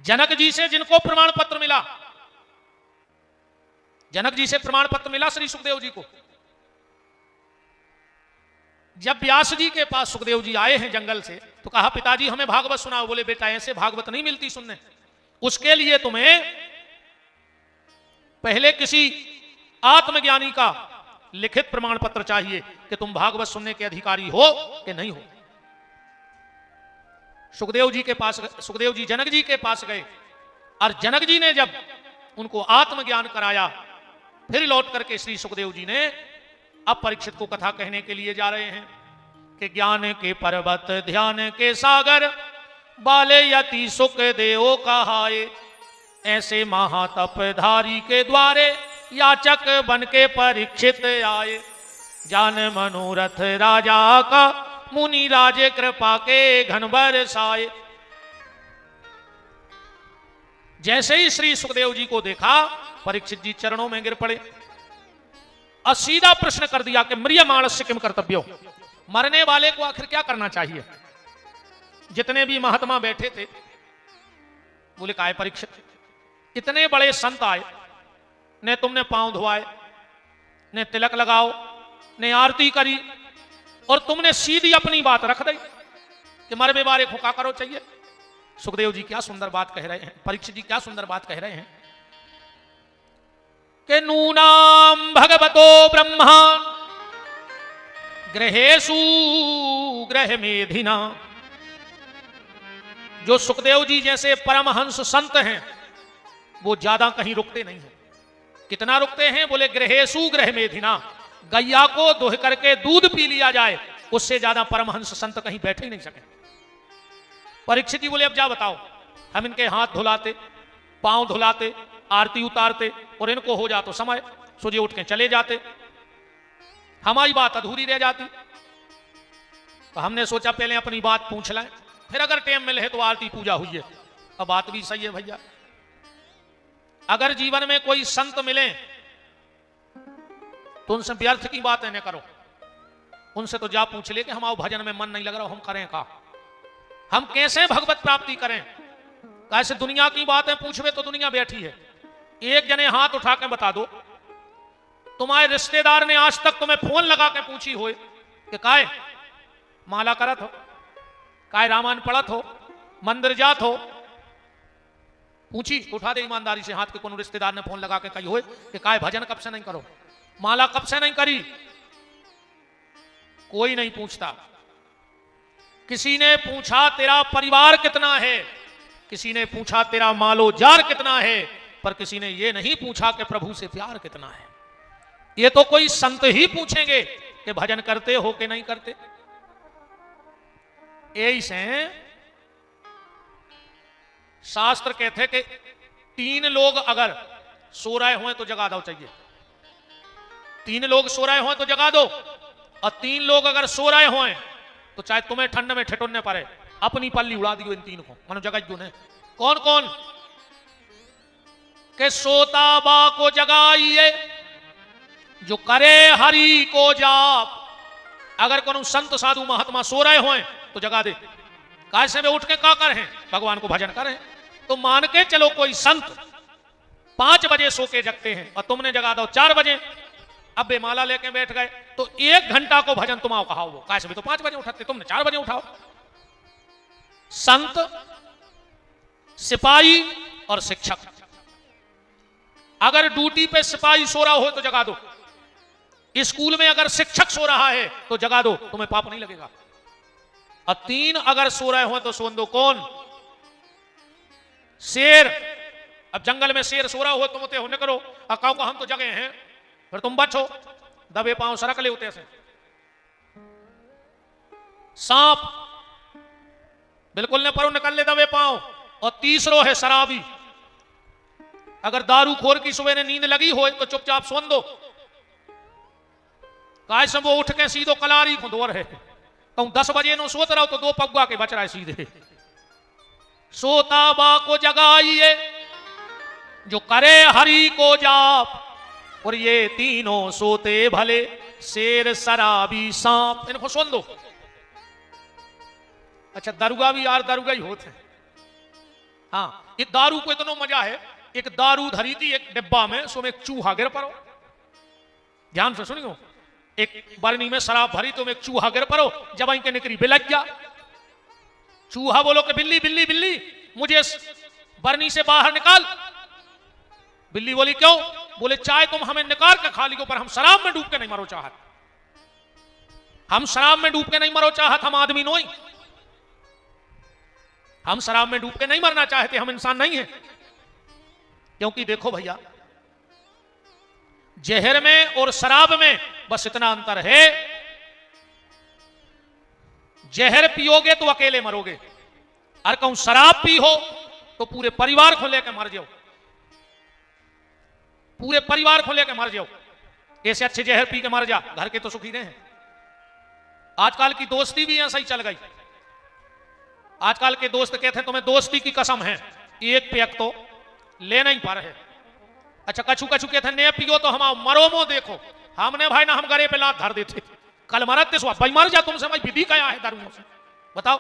जनक जी से जिनको प्रमाण पत्र मिला, जनक जी से प्रमाण पत्र मिला श्री सुखदेव जी को। जब व्यास जी के पास सुखदेव जी आए हैं जंगल से तो कहा, पिताजी हमें भागवत सुनाओ। बोले, बेटा ऐसे भागवत नहीं मिलती सुनने, उसके लिए तुम्हें पहले किसी आत्मज्ञानी का लिखित प्रमाण पत्र चाहिए कि तुम भागवत सुनने के अधिकारी हो कि नहीं हो। सुखदेव जी के पास, सुखदेव जी जनक जी के पास गए और जनक जी ने जब उनको आत्मज्ञान कराया, फिर लौट करके श्री सुखदेव जी ने अब परीक्षित को कथा कहने के लिए जा रहे हैं कि ज्ञान के पर्वत ध्यान के सागर, बाले यति सुख देव कहाए, ऐसे महातपधारी के द्वारे याचक बन के परीक्षित आए। जान मनोरथ राजा का मुनि राजे कृपा के घन बरसाए। जैसे ही श्री सुखदेव जी को देखा, परीक्षित जी चरणों में गिर पड़े और सीधा प्रश्न कर दिया कि म्रियमाणस्य किम कर्तव्यो, मरने वाले को आखिर क्या करना चाहिए। जितने भी महात्मा बैठे थे बोले, काय परीक्षित, इतने बड़े संत आए, ने तुमने पांव धोआए, ने तिलक लगाओ, ने आरती करी और तुमने सीधी अपनी बात रख दी कि मरने वाले को क्या करो चाहिए। सुखदेव जी क्या सुंदर बात कह रहे हैं, परीक्षित जी क्या सुंदर बात कह रहे हैं कि नूनाम भगवतो ब्रह्मा ग्रहेषु ग्रह मेधिना। जो सुखदेव जी जैसे परमहंस संत हैं वो ज्यादा कहीं रुकते नहीं हैं। कितना रुकते हैं? बोले ग्रहेषु ग्रह मेधिना, गैया को दोह करके दूध पी लिया जाए उससे ज्यादा परमहंस संत कहीं बैठे ही नहीं सके। परीक्षित जी बोले, अब जा बताओ, हम इनके हाथ धुलाते, पांव धुलाते, आरती उतारते और इनको हो जातो समय, सुबह उठ के चले जाते, हमारी बात अधूरी रह जाती। तो हमने सोचा पहले अपनी बात पूछ लें, फिर अगर टाइम मिले तो आरती पूजा हुई है। अब बात भी सही है भैया, अगर जीवन में कोई संत मिले तो उनसे व्यर्थ की बातें न करो। उनसे तो जा पूछ ले कि हमारे भजन में मन नहीं लग रहा, हम करें का, हम कैसे भगवत प्राप्ति करें। ऐसे दुनिया की बातें पूछवे तो दुनिया बैठी है। एक जने हाथ उठा के बता दो, तुम्हारे रिश्तेदार ने आज तक तुम्हें फोन लगा के पूछी हो कि काय माला करत हो, काय रामायण पढ़त हो, मंदिर जात हो, पूछी? उठा दे ईमानदारी से हाथ के कोनो रिश्तेदार ने फोन लगा के कही हो कि काय भजन कब से नहीं करो, माला कब से नहीं करी? कोई नहीं पूछता। किसी ने पूछा तेरा परिवार कितना है, किसी ने पूछा तेरा मालो जार कितना है, पर किसी ने यह नहीं पूछा कि प्रभु से प्यार कितना है। ये तो कोई संत ही पूछेंगे कि भजन करते हो कि नहीं करते। ऐसे शास्त्र कहते कि 3 लोग अगर सो रहे हुए तो जगा दो चाहिए। 3 लोग सो रहे हो तो जगा दो, और 3 लोग अगर सो रहे हो तो चाहे तुम्हें ठंड में ठिठुरने पड़े, अपनी पल्ली उड़ा दियो इन 3 को, मानो जगा दो ने। कौन कौन? के सोता बा को जगाइए, जो करे हरि को जाप। अगर कोनो संत साधु महात्मा सो रहे हो तो जगा दे, कैसे वे उठ के का करें? भगवान को भजन करें। तो मान के चलो कोई संत 5 बजे सो के जगते हैं और तुमने जगा दो 4 बजे, अब वे माला लेके बैठ गए, तो 1 घंटा को भजन तुम आओ कहा, वो कैसे भी तो 5 बजे उठाते, तुमने 4 बजे उठाओ। संत, सिपाही और शिक्षक, अगर ड्यूटी पे सिपाही सो रहा हो तो जगा दो, स्कूल में अगर शिक्षक सो रहा है तो जगा दो, तुम्हें पाप नहीं लगेगा। और 3 अगर सो रहे हो तो सोन दो। कौन? शेर। अब जंगल में शेर सो रहा हो तुम होते हो न करो, अकाओ को हम तो जगे हैं, फिर तुम बचो, दबे पांव सरक ले होते से। सांप, बिल्कुल न परो, निकल ले दबे पांव। और तीसरो है शराबी, अगर दारू खोर की सुबह ने नींद लगी हो तो चुपचाप सोन दो, काय से वो उठ के सीधो कलारी खुदवर है, कहूं 10 बजे नो सोत रहो तो 2 पगुआ के बच रहा है सीधे। सोता बा को जगाइए, जो करे हरि को जाप, और ये तीनों सोते भले, शेर शराबी सांप, इनको सुन दो। अच्छा, दारुगा भी यार दारुगा ही होते हैं। हाँ, ये दारू को इतना मजा है, एक दारू धरी थी एक डिब्बा में, सो में एक चूहा गिर पड़ो, ध्यान से सुनियो, एक बरनी में शराब भरी तो में एक चूहा गिर पड़ो, जब वहीं के निकली बिलक गया। चूहा बोलो कि बिल्ली बिल्ली बिल्ली मुझे बरनी से बाहर निकाल। बिल्ली बोली क्यों? बोले चाहे तुम हमें निकाल के खा लियो, पर हम शराब में डूब के नहीं मरो चाहत, हम शराब में डूब के नहीं मरो चाहत, हम आदमी नोई, हम शराब में डूब के नहीं मरना चाहते, हम इंसान नहीं है। क्योंकि देखो भैया, जहर में और शराब में बस इतना अंतर है, जहर पियोगे तो अकेले मरोगे, और कहूं शराब पी हो तो पूरे परिवार को लेकर मर जाओ, पूरे परिवार को लेकर मर जाओ। ऐसे अच्छे जहर पी के मर जा, घर के तो सुखी रहे हैं। आजकल की दोस्ती भी ऐसा ही चल गई। आजकल के दोस्त कहते हैं तुम्हें दोस्ती की कसम है, एक पेक तो ले नहीं पा रहे। अच्छा, कछु कछु कहते हैं ने पियो तो हम मरो मो देखो, हमने भाई ना हम गरे पे लात धर देते, कल मरत देश भाई मर जा, तुमसे भाई विधि क्या है दारुओं से बताओ,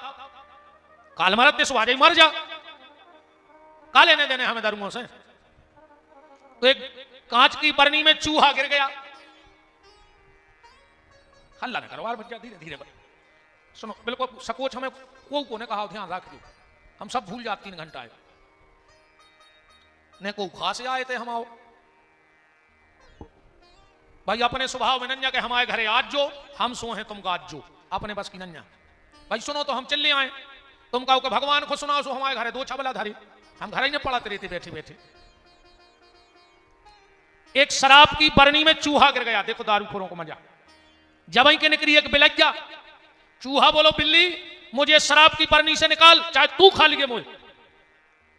कल मरत देश आज मर जा, का लेने देने हमें दारुओं से। तो एक कांच की बरनी में चूहा गिर गया, हल्ला न करो यार बच्चा, धीरे धीरे सुनो, बिल्कुल सकोच हमें को ने कहा ध्यान रख दो, हम सब भूल जाते 3 घंटा है ने को खास आए थे हम आओ भाई, अपने स्वभाव में नन्या के हमारे घरे आज जो, हम सो हैं तुम गाज जो, अपने बस की नन्या भाई सुनो तो हम चले आए, तुम कहो कि भगवान को सुनाओ सो हमारे घरे 2 छबला धारी, हम घर ही नहीं पढ़ाते रहते बैठे बैठे। एक शराब की बरनी में चूहा गिर गया, देखो दारूखोरों को मजा, जब वहीं के निकली एक बिलक गया, चूहा बोलो बिल्ली मुझे शराब की बरनी से निकाल, चाहे तू खा लिए मुझे,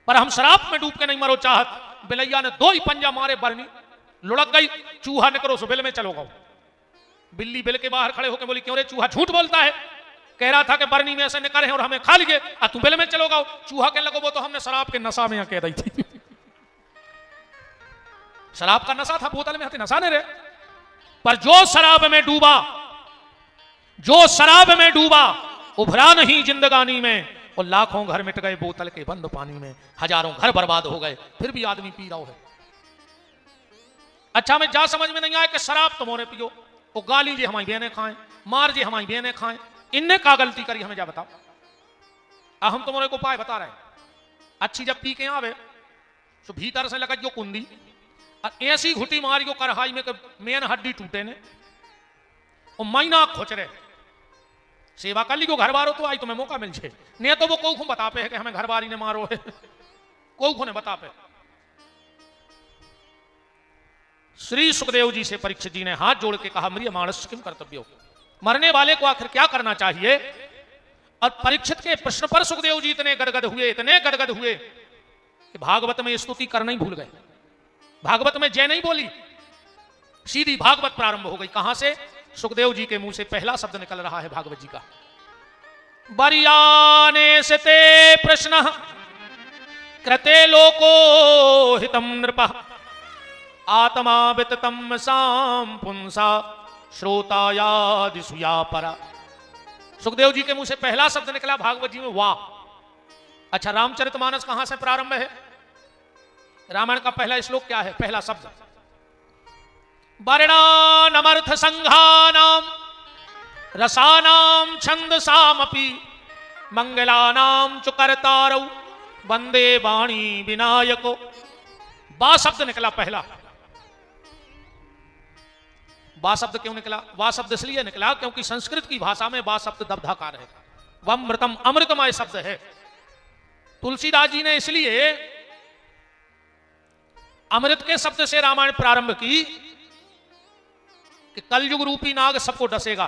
पर हम शराब में डूब के नहीं मरो चाहत। बिलैया ने 2 ही पंजा मारे, बरनी लुढ़क गई, चूहा निकलो सो बिल में चलो गो। बिल्ली बिल के बाहर खड़े होकर बोली क्यों रे चूहा झूठ बोलता है, कह रहा था कि बरनी में ऐसे निकले हैं और हमें खा लिए, तू बिल में चलो गो। चूहा कहने लगो वो तो हमने शराब के नशा में कह रही थी शराब का नशा था, बोतल में नशा नहीं रहे, पर जो शराब में डूबा, जो शराब में डूबा उभरा नहीं जिंदगानी में, और लाखों घर मिट गए बोतल के बंद पानी में, हजारों घर बर्बाद हो गए, फिर भी आदमी पी रहा है। अच्छा, मैं जा समझ में नहीं आया कि शराब तुमने पियो, वो गाली जी हमारी बहनें खाएं, मार जी हमारी बहनें खाएं, इनने का गलती करी हमें जा बताओ। हम तुम्हारे को उपाय बता रहे हैं, अच्छी जब पी के आवे तो भीतर से लगा जो कुंदी, और ऐसी घुटी मारी को कढ़ाई में मेन हड्डी टूटे ने, और महीना खोच रहे, सेवा कर ली को घर बारो तो आई तुम्हें मौका मिल जाए, नहीं तो वो कौखू बता पे है कि हमें घर बारी ने मारो है, कौखू ने बता पे। श्री सुखदेव जी से परीक्षित जी ने हाथ जोड़ के कहा मरिय मानस किम कर्तव्यो, मरने वाले को आखिर क्या करना चाहिए। और परीक्षित के प्रश्न पर सुखदेव जी इतने गदगद हुए, इतने गदगद हुए कि भागवत में स्तुति करना ही भूल गए। भागवत में जय नहीं बोली, सीधी भागवत प्रारंभ हो गई। कहां से? सुखदेव जी के मुंह से पहला शब्द निकल रहा है भागवत जी का। बरियाने से ते प्रश्न कृते लोको हितम नृप आत्मा विततम साम पुंसा श्रोतायादिसुया परा। सुखदेव जी के मुंह से पहला शब्द निकला भागवत जी में, वाह। अच्छा, रामचरितमानस कहां से प्रारंभ है? रामायण का पहला श्लोक क्या है? पहला शब्द वर्णानमर्थ संघानाम रसानाम छंदसामपि मंगलानाम च कर्तारौ वंदे वाणी विनायको। बा शब्द निकला पहला। बा शब्द क्यों निकला? वा शब्द इसलिए निकला क्योंकि संस्कृत की भाषा में बा शब्द दब्धाकार है। वमृतम अमृतमय शब्द है। तुलसीदास जी ने इसलिए अमृत के शब्द से रामायण प्रारंभ की कि कलयुग रूपी नाग सबको डसेगा,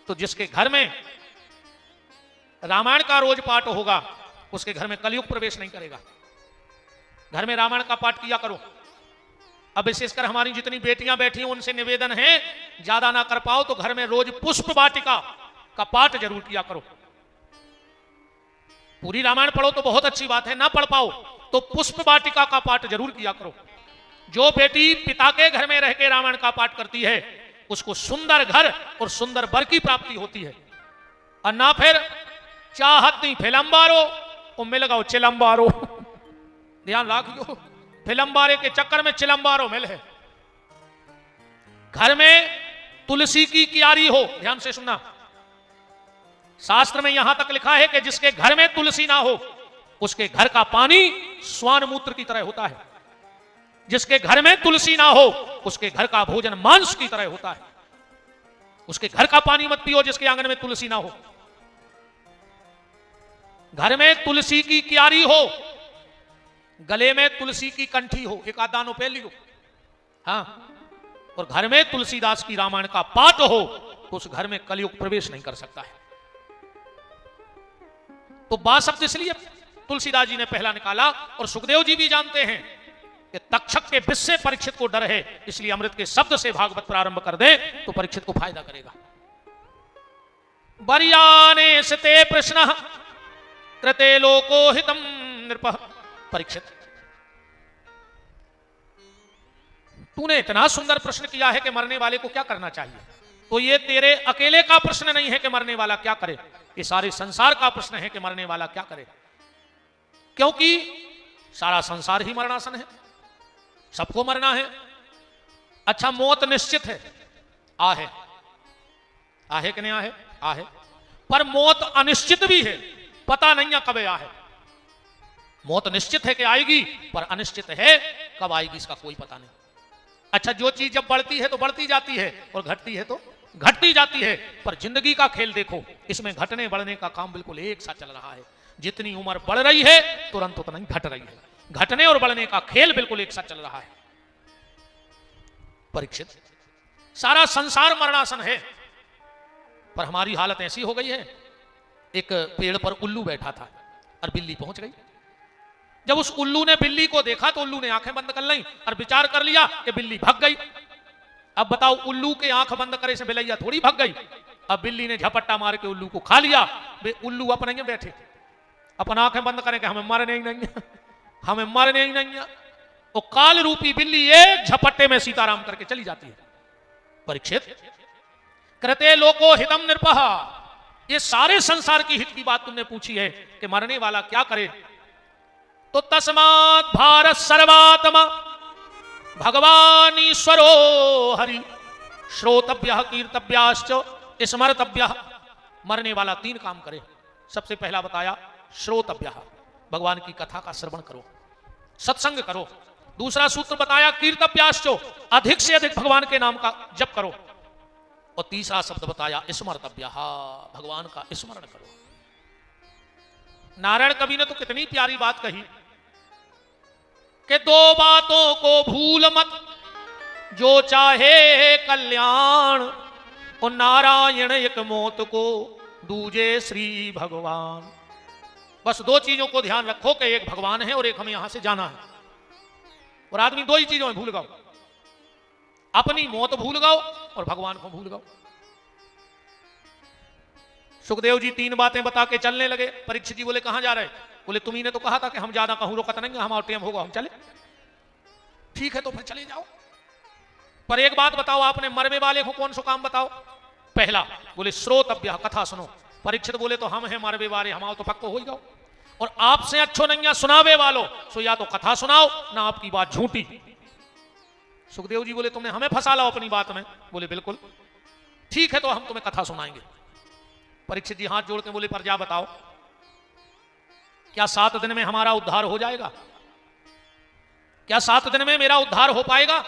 तो जिसके घर में रामायण का रोज पाठ होगा उसके घर में कलयुग प्रवेश नहीं करेगा। घर में रामायण का पाठ किया करो। अब विशेषकर हमारी जितनी बेटियां बैठी हैं उनसे निवेदन है, ज्यादा ना कर पाओ तो घर में रोज पुष्प वाटिका का पाठ जरूर किया करो। पूरी रामायण पढ़ो तो बहुत अच्छी बात है, ना पढ़ पाओ तो पुष्प वाटिका का पाठ जरूर किया करो। जो बेटी पिता के घर में रह के रामायण का पाठ करती है उसको सुंदर घर और सुंदर वर की प्राप्ति होती है। और ना फिर चाहत नहीं फिलम्बारो और मिल गओ चिलम्बारो। ध्यान रखियो, फिलम्बारे के चक्कर में चिलम्बारो मिल है। घर में तुलसी की क्यारी हो, ध्यान से सुनना। शास्त्र में यहां तक लिखा है कि जिसके घर में तुलसी ना हो उसके घर का पानी स्वान मूत्र की तरह होता है। जिसके घर में तुलसी ना हो उसके घर का भोजन मांस की तरह होता है। उसके घर का पानी मत पियो जिसके आंगन में तुलसी ना हो। घर में तुलसी की क्यारी हो, गले में तुलसी की कंठी हो, एक आध दानो पे लियो, हाँ, और घर में तुलसीदास की रामायण का पाठ हो तो उस घर में कलयुग प्रवेश नहीं कर सकता है। तो बा शब्द इसलिए तुलसीदास जी ने पहला निकाला। और सुखदेव जी भी जानते हैं कि तक्षक के विष से परीक्षित को डर है, इसलिए अमृत के शब्द से भागवत प्रारंभ कर दे तो परीक्षित को फायदा करेगा। बरियाने सते प्रश्न कृते लोको हितम नृप। परीक्षित, तूने इतना सुंदर प्रश्न किया है कि मरने वाले को क्या करना चाहिए, तो ये तेरे अकेले का प्रश्न नहीं है कि मरने वाला क्या करे, ये सारे संसार का प्रश्न है कि मरने वाला क्या करे। क्योंकि सारा संसार ही मरणासन है, सबको मरना है। अच्छा, मौत निश्चित है, आहे आहे कि नहीं आहे? आहे। पर मौत अनिश्चित भी है, पता नहीं है कब आहे। मौत निश्चित है कि आएगी, पर अनिश्चित है कब आएगी इसका कोई पता नहीं। अच्छा, जो चीज जब बढ़ती है तो बढ़ती जाती है और घटती है तो घटती जाती है, पर जिंदगी का खेल देखो, इसमें घटने बढ़ने का काम बिल्कुल एक साथ चल रहा है। जितनी उम्र बढ़ रही है तुरंत उतना ही घट रही है। घटने और बढ़ने का खेल बिल्कुल एक साथ चल रहा है। परीक्षित, सारा संसार मरणासन है, पर हमारी हालत ऐसी हो गई है। एक पेड़ पर उल्लू बैठा था और बिल्ली पहुंच गई। जब उस उल्लू ने बिल्ली को देखा तो उल्लू ने आंखें बंद कर ली और विचार कर लिया कि बिल्ली भाग गई। अब बताओ, उल्लू के आंख बंद करे से बिलैया थोड़ी भाग गई। अब बिल्ली ने झपट्टा मार के उल्लू को खा लिया। वे उल्लू अपने बैठे अपन आंखें बंद करें कि हमें मारने ही नहीं है, हमें मारने ही नहीं है। तो काल रूपी बिल्ली एक झपट्टे में सीताराम करके चली जाती है। परीक्षित, कृते लोको हितम नृपः, ये सारे संसार की हित की बात तुमने पूछी है कि मरने वाला क्या करे, तो तस्मात् भारत सर्वात्मा भगवान ईश्वरो हरि श्रोतव्य कीर्तव्याश्च स्मर्तव्य। मरने वाला तीन काम करे। सबसे पहला बताया श्रोतव्य, भगवान की कथा का श्रवण करो, सत्संग करो। दूसरा सूत्र बताया कीर्तव्याश्च, अधिक से अधिक भगवान के नाम का जप करो। और तीसरा शब्द बताया स्मर्तव्य, भगवान का स्मरण करो। नारायण कवि ने तो कितनी प्यारी बात कही कि दो बातों को भूल मत, जो चाहे कल्याण, और नारायण एक मौत को दूजे श्री भगवान। बस दो चीजों को ध्यान रखो कि एक भगवान है और एक हमें यहां से जाना है। और आदमी दो ही चीजों में भूल गया, अपनी मौत भूल गओ और भगवान को भूल गओ। सुखदेव जी 3 बातें बता के चलने लगे। परीक्षित जी बोले कहां जा रहे? बोले तुम्ही ने तो कहा था कि हम ज्यादा कहूं रोकत नहीं, हमारा टाइम होगा हम चले। ठीक है तो फिर चले जाओ, पर एक बात बताओ, आपने मरवे वाले को कौन सा काम बताओ? पहला बोले श्रोतव्य, कथा सुनो। परीक्षित बोले तो हम हैं मरवे वाले, हमारा तो पक्को हो ही जाओ, और आपसे अच्छो नहीं है सुनावे वालों, सो या तो कथा सुनाओ ना आपकी बात झूठी। सुखदेव जी बोले तुमने हमें फंसा लो अपनी बात में। बोले बिल्कुल ठीक है तो हम तुम्हें कथा सुनाएंगे। परीक्षित जी हाथ जोड़ के बोले पर जा बताओ, क्या 7 दिन में हमारा उद्धार हो जाएगा? क्या 7 दिन में मेरा उद्धार हो पाएगा?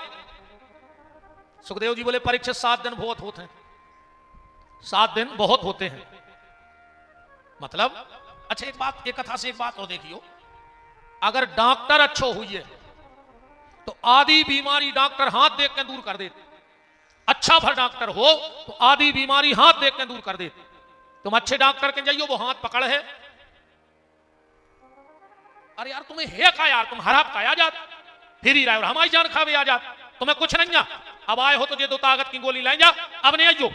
सुखदेव जी बोले परीक्षित 7 दिन बहुत होते हैं, 7 दिन बहुत होते हैं। मतलब अच्छा एक बात, एक कथा से एक बात और देखियो, अगर डॉक्टर अच्छो हुई है तो आधी बीमारी डॉक्टर हाथ देख के दूर कर देते। अच्छा भर डॉक्टर हो तो आधी बीमारी हाथ देख के दूर कर देते। तुम अच्छे डॉक्टर के जाइयो वो हाथ पकड़ है, अरे यार तुम्हें है का यार, तुम हराब का आ जात फिर ही रहे और हमारी जान खावे आ जात, तुम्हें कुछ नहीं है। अब आए हो तो ये 2 ताकत की गोली लाई जा, अब नहीं आइयो।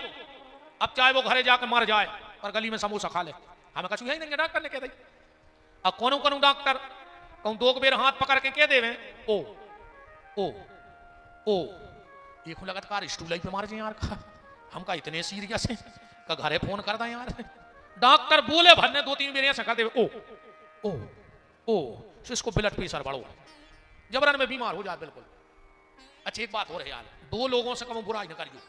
अब चाहे वो घरे जाकर मर जाए पर गली में समोसा खा ले, हमें कछु ही नहीं डॉक्टर ने कह दी। अब कोनो कोनो डॉक्टर कहूं 2 बेर हाथ पकड़ के कह देवे ओ ओ ओ देखो लगातार स्टूल पे मार जाए यार, हमका इतने सीरियस है का घरे फोन कर दें यार। डॉक्टर बोले भरने 2-3 बेर ऐसा कर दे ओ ओ ओ तो इसको ब्लड प्रेशर बढ़ो, जबरन में बीमार हो जाए बिल्कुल। अच्छा एक बात हो रही यार, 2 लोगों से कम बुराई न करियो,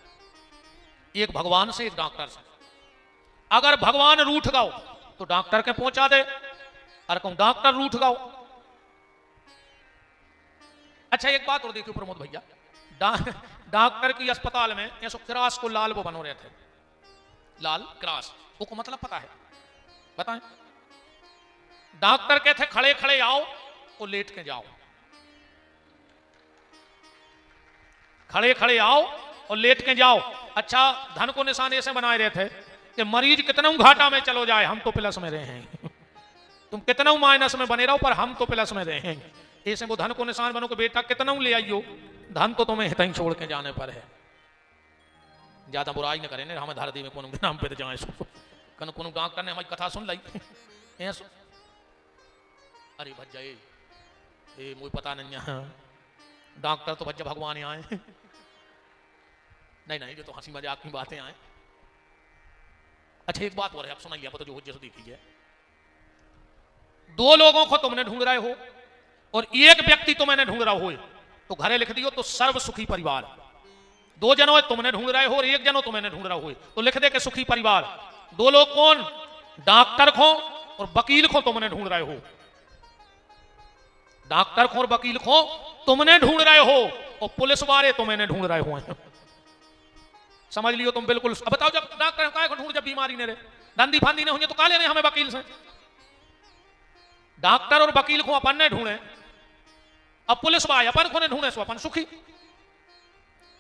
एक भगवान से एक डॉक्टर से। अगर भगवान रूठ गाओ तो डॉक्टर के पहुंचा दे, और कहूं डॉक्टर रूठ गाओ। अच्छा एक बात और देखियो प्रमोद भैया, डॉक्टर की अस्पताल में ऐसा क्रास को लाल वो बनो रहे थे, लाल क्रास, वो को मतलब पता है? बताएं। डॉक्टर कहते खड़े खड़े आओ और लेट के जाओ, खड़े खड़े आओ और लेट के जाओ। अच्छा धन को निशान ऐसे बनाए रहे थे कि मरीज कितना घाटा में चलो जाए हम तो प्लस में रहे हैं, तुम कितना माइनस में बने रहो पर हम तो प्लस में रहे हैं। ऐसे वो धन को निशान बनो कि बेटा कितना ले आइयो, धन तो तुम्हें हित छोड़ के जाने पर है। ज्यादा बुराई न करें हमें धरती में कोनो नाम पे जाए कन कोनो डॉक्टर ने हमारी कथा सुन लाई ऐसो, अरे भज्जा ये मुझे पता नहीं है डॉक्टर तो भज्जा भगवान यहाँ आए नहीं नहीं, ये तो हंसी मजाक की बातें आए। अच्छा एक बात और है, आप सुनाइए, आप तो जो जैसे देखिए, 2 लोगों को तुमने ढूंढ रहे हो और एक व्यक्ति तुम्हें ढूंढ रहा हो तो घरे लिख दियो तो सर्व सुखी परिवार। 2 जनों तुमने ढूंढ रहे हो और 1 जनों तुम्हें ढूंढ रहा हो तो लिख दे के सुखी परिवार। 2 लोग कौन? डॉक्टर को और वकील को तुमने ढूंढ रहे हो, डॉक्टर को और वकील को तुमने ढूंढ रहे हो और पुलिस वाले तुम्हें ढूंढ रहे हो। समझ लियो तुम बिल्कुल। अब बताओ जब डॉक्टर काय को ढूंढ, जब बीमारी ने रहे धंधी फांदी ने हुई तो काले ने हमें वकील से, डॉक्टर और वकील को अपन ने ढूंढे, अब पुलिस वाले अपन को ने ढूंढे सो अपन सुखी।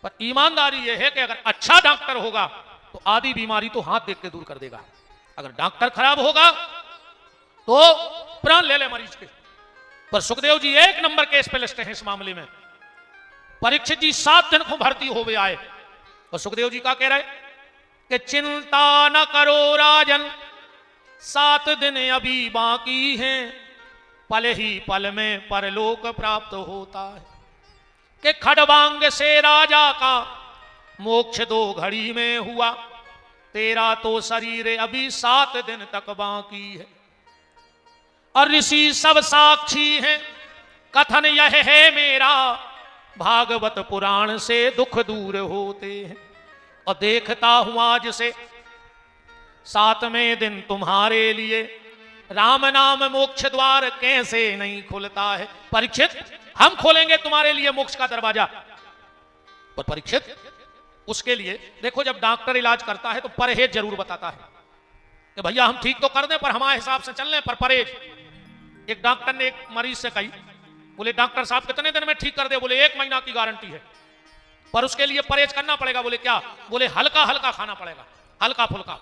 पर ईमानदारी यह है कि अगर अच्छा डॉक्टर होगा तो आधी बीमारी तो हाथ देख के दूर कर देगा, अगर डॉक्टर खराब होगा तो प्राण ले ले मरीज के। पर सुखदेव जी 1 नंबर केस पे लिस्टे हैं इस मामले में। परीक्षित जी 7 दिन को भर्ती हो गए आए और सुखदेव जी का कह रहे कि चिंता न करो राजन, 7 दिन अभी बाकी हैं, पल ही पल में परलोक प्राप्त होता है। कि खड़बांग से राजा का मोक्ष 2 घड़ी में हुआ, तेरा तो शरीर अभी 7 दिन तक बाकी है। और ऋषि सब साक्षी हैं, कथन यह है मेरा, भागवत पुराण से दुख दूर होते हैं। और देखता हूं आज से 7वें दिन तुम्हारे लिए, राम नाम मोक्ष द्वार कैसे नहीं खुलता है। परीक्षित हम खोलेंगे तुम्हारे लिए मोक्ष का दरवाजा। पर परीक्षित उसके लिए देखो, जब डॉक्टर इलाज करता है तो परहेज जरूर बताता है कि भैया हम ठीक तो कर दें पर हमारे हिसाब से चलने पर परहेज। एक डॉक्टर ने एक मरीज से कही, बोले डॉक्टर साहब कितने दिन में ठीक कर दे? बोले 1 महीना की गारंटी है, पर उसके लिए परहेज करना पड़ेगा। बोले क्या? बोले हल्का हल्का खाना पड़ेगा, हल्का फुल्का।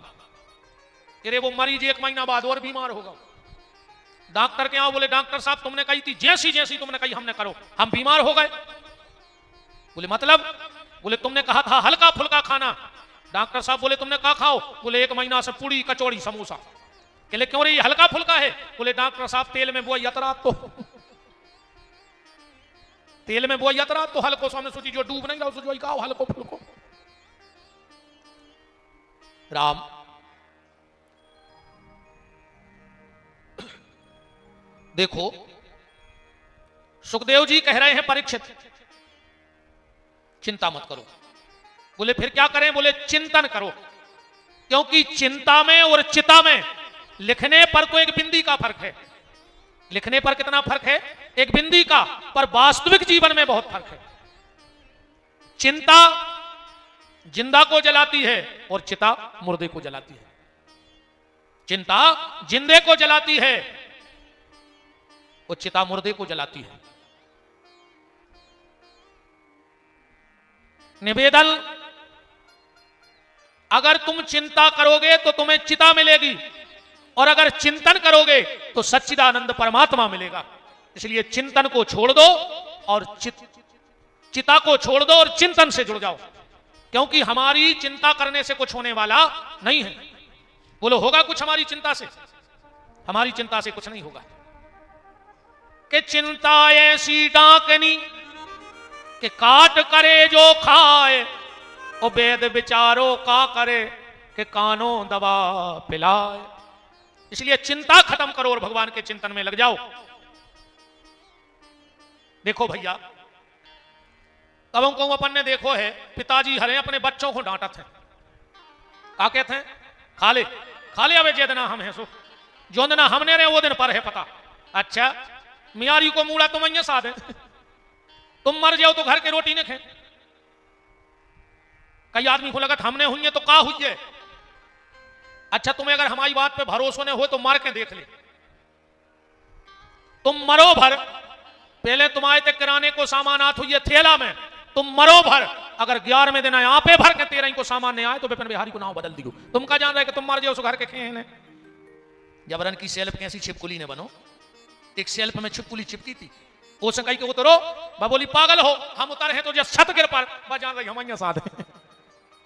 अरे वो मरीज 1 महीना बाद और बीमार होगा। डॉक्टर के यहाँ बोले डॉक्टर साहब तुमने कही थी, जैसी जैसी तुमने कही हमने करो, हम बीमार हो गए। बोले मतलब? बोले तुमने कहा था हल्का फुल्का खाना। डॉक्टर साहब बोले तुमने कहा खाओ? बोले 1 महीना से पूड़ी कचौड़ी समोसा। कहले क्यों रे, ये हल्का फुल्का है? बोले डॉक्टर साहब तेल में बोआ यतरात तो तेल में बोआ यतरात तो हल्को सामने सोची जो डूब नहीं रहा सोची खाओ हल्को फुल्को। राम देखो सुखदेव जी कह रहे हैं परीक्षित चिंता मत करो। बोले फिर क्या करें? बोले चिंतन करो, क्योंकि चिंता में और चिता में लिखने पर तो एक बिंदी का फर्क है। लिखने पर कितना फर्क है? एक बिंदी का, पर वास्तविक जीवन में बहुत फर्क है। चिंता जिंदा को जलाती है और चिता मुर्दे को जलाती है। चिंता जिंदे को जलाती है और चिता मुर्दे को जलाती है। निवेदन, अगर तुम चिंता करोगे तो तुम्हें चिता मिलेगी, और अगर चिंतन करोगे तो सच्चिदानंद परमात्मा मिलेगा। इसलिए चिंतन को छोड़ दो और चिता को छोड़ दो और चिंतन से जुड़ जाओ, क्योंकि हमारी चिंता करने से कुछ होने वाला नहीं है। बोलो होगा कुछ हमारी चिंता से? हमारी चिंता से कुछ नहीं होगा। कि चिंता ऐसी डाकनी कि काट करे जो खाए, और वेद विचारो का करे कि कानों दवा पिलाए। इसलिए चिंता खत्म करो और भगवान के चिंतन में लग जाओ। देखो भैया, कबों को अपन ने देखो है पिताजी हरे अपने बच्चों को डांटा थे, क्या कहते हैं? खा ले अबे जेदना हम है सो जो दिन हमने रहे वो दिन पर है पता। अच्छा मियारी को मूड़ा तुम अं साध तुम मर जाओ तो घर के रोटी ने खे। कई आदमी को लगा हमने हुई है तो का हुई है। अच्छा तुम्हें अगर हमारी बात पे भरोसा नहीं हो तो मार के देख ले, तुम मरो भर। पहले तुम आए थे किराने को सामान आत हुई है थैला में, तुम मरो भर। अगर 11वें दिन यहाँ पे भर के 13 को सामान नहीं आए तो विपिन बिहारी को नाम बदल दियो। तुम क्या जान रहे कि तुम मर जाओ घर के खेने। जबरन की सेल्फ कैसी छिपकुली ने बनो। एक सेल्फ में छिपकुली चिपकी थी, वो से कही के उतरो, बोली पागल हो हम उतर हैं तो जब छत गिर पर जान रही हम साथ हैं।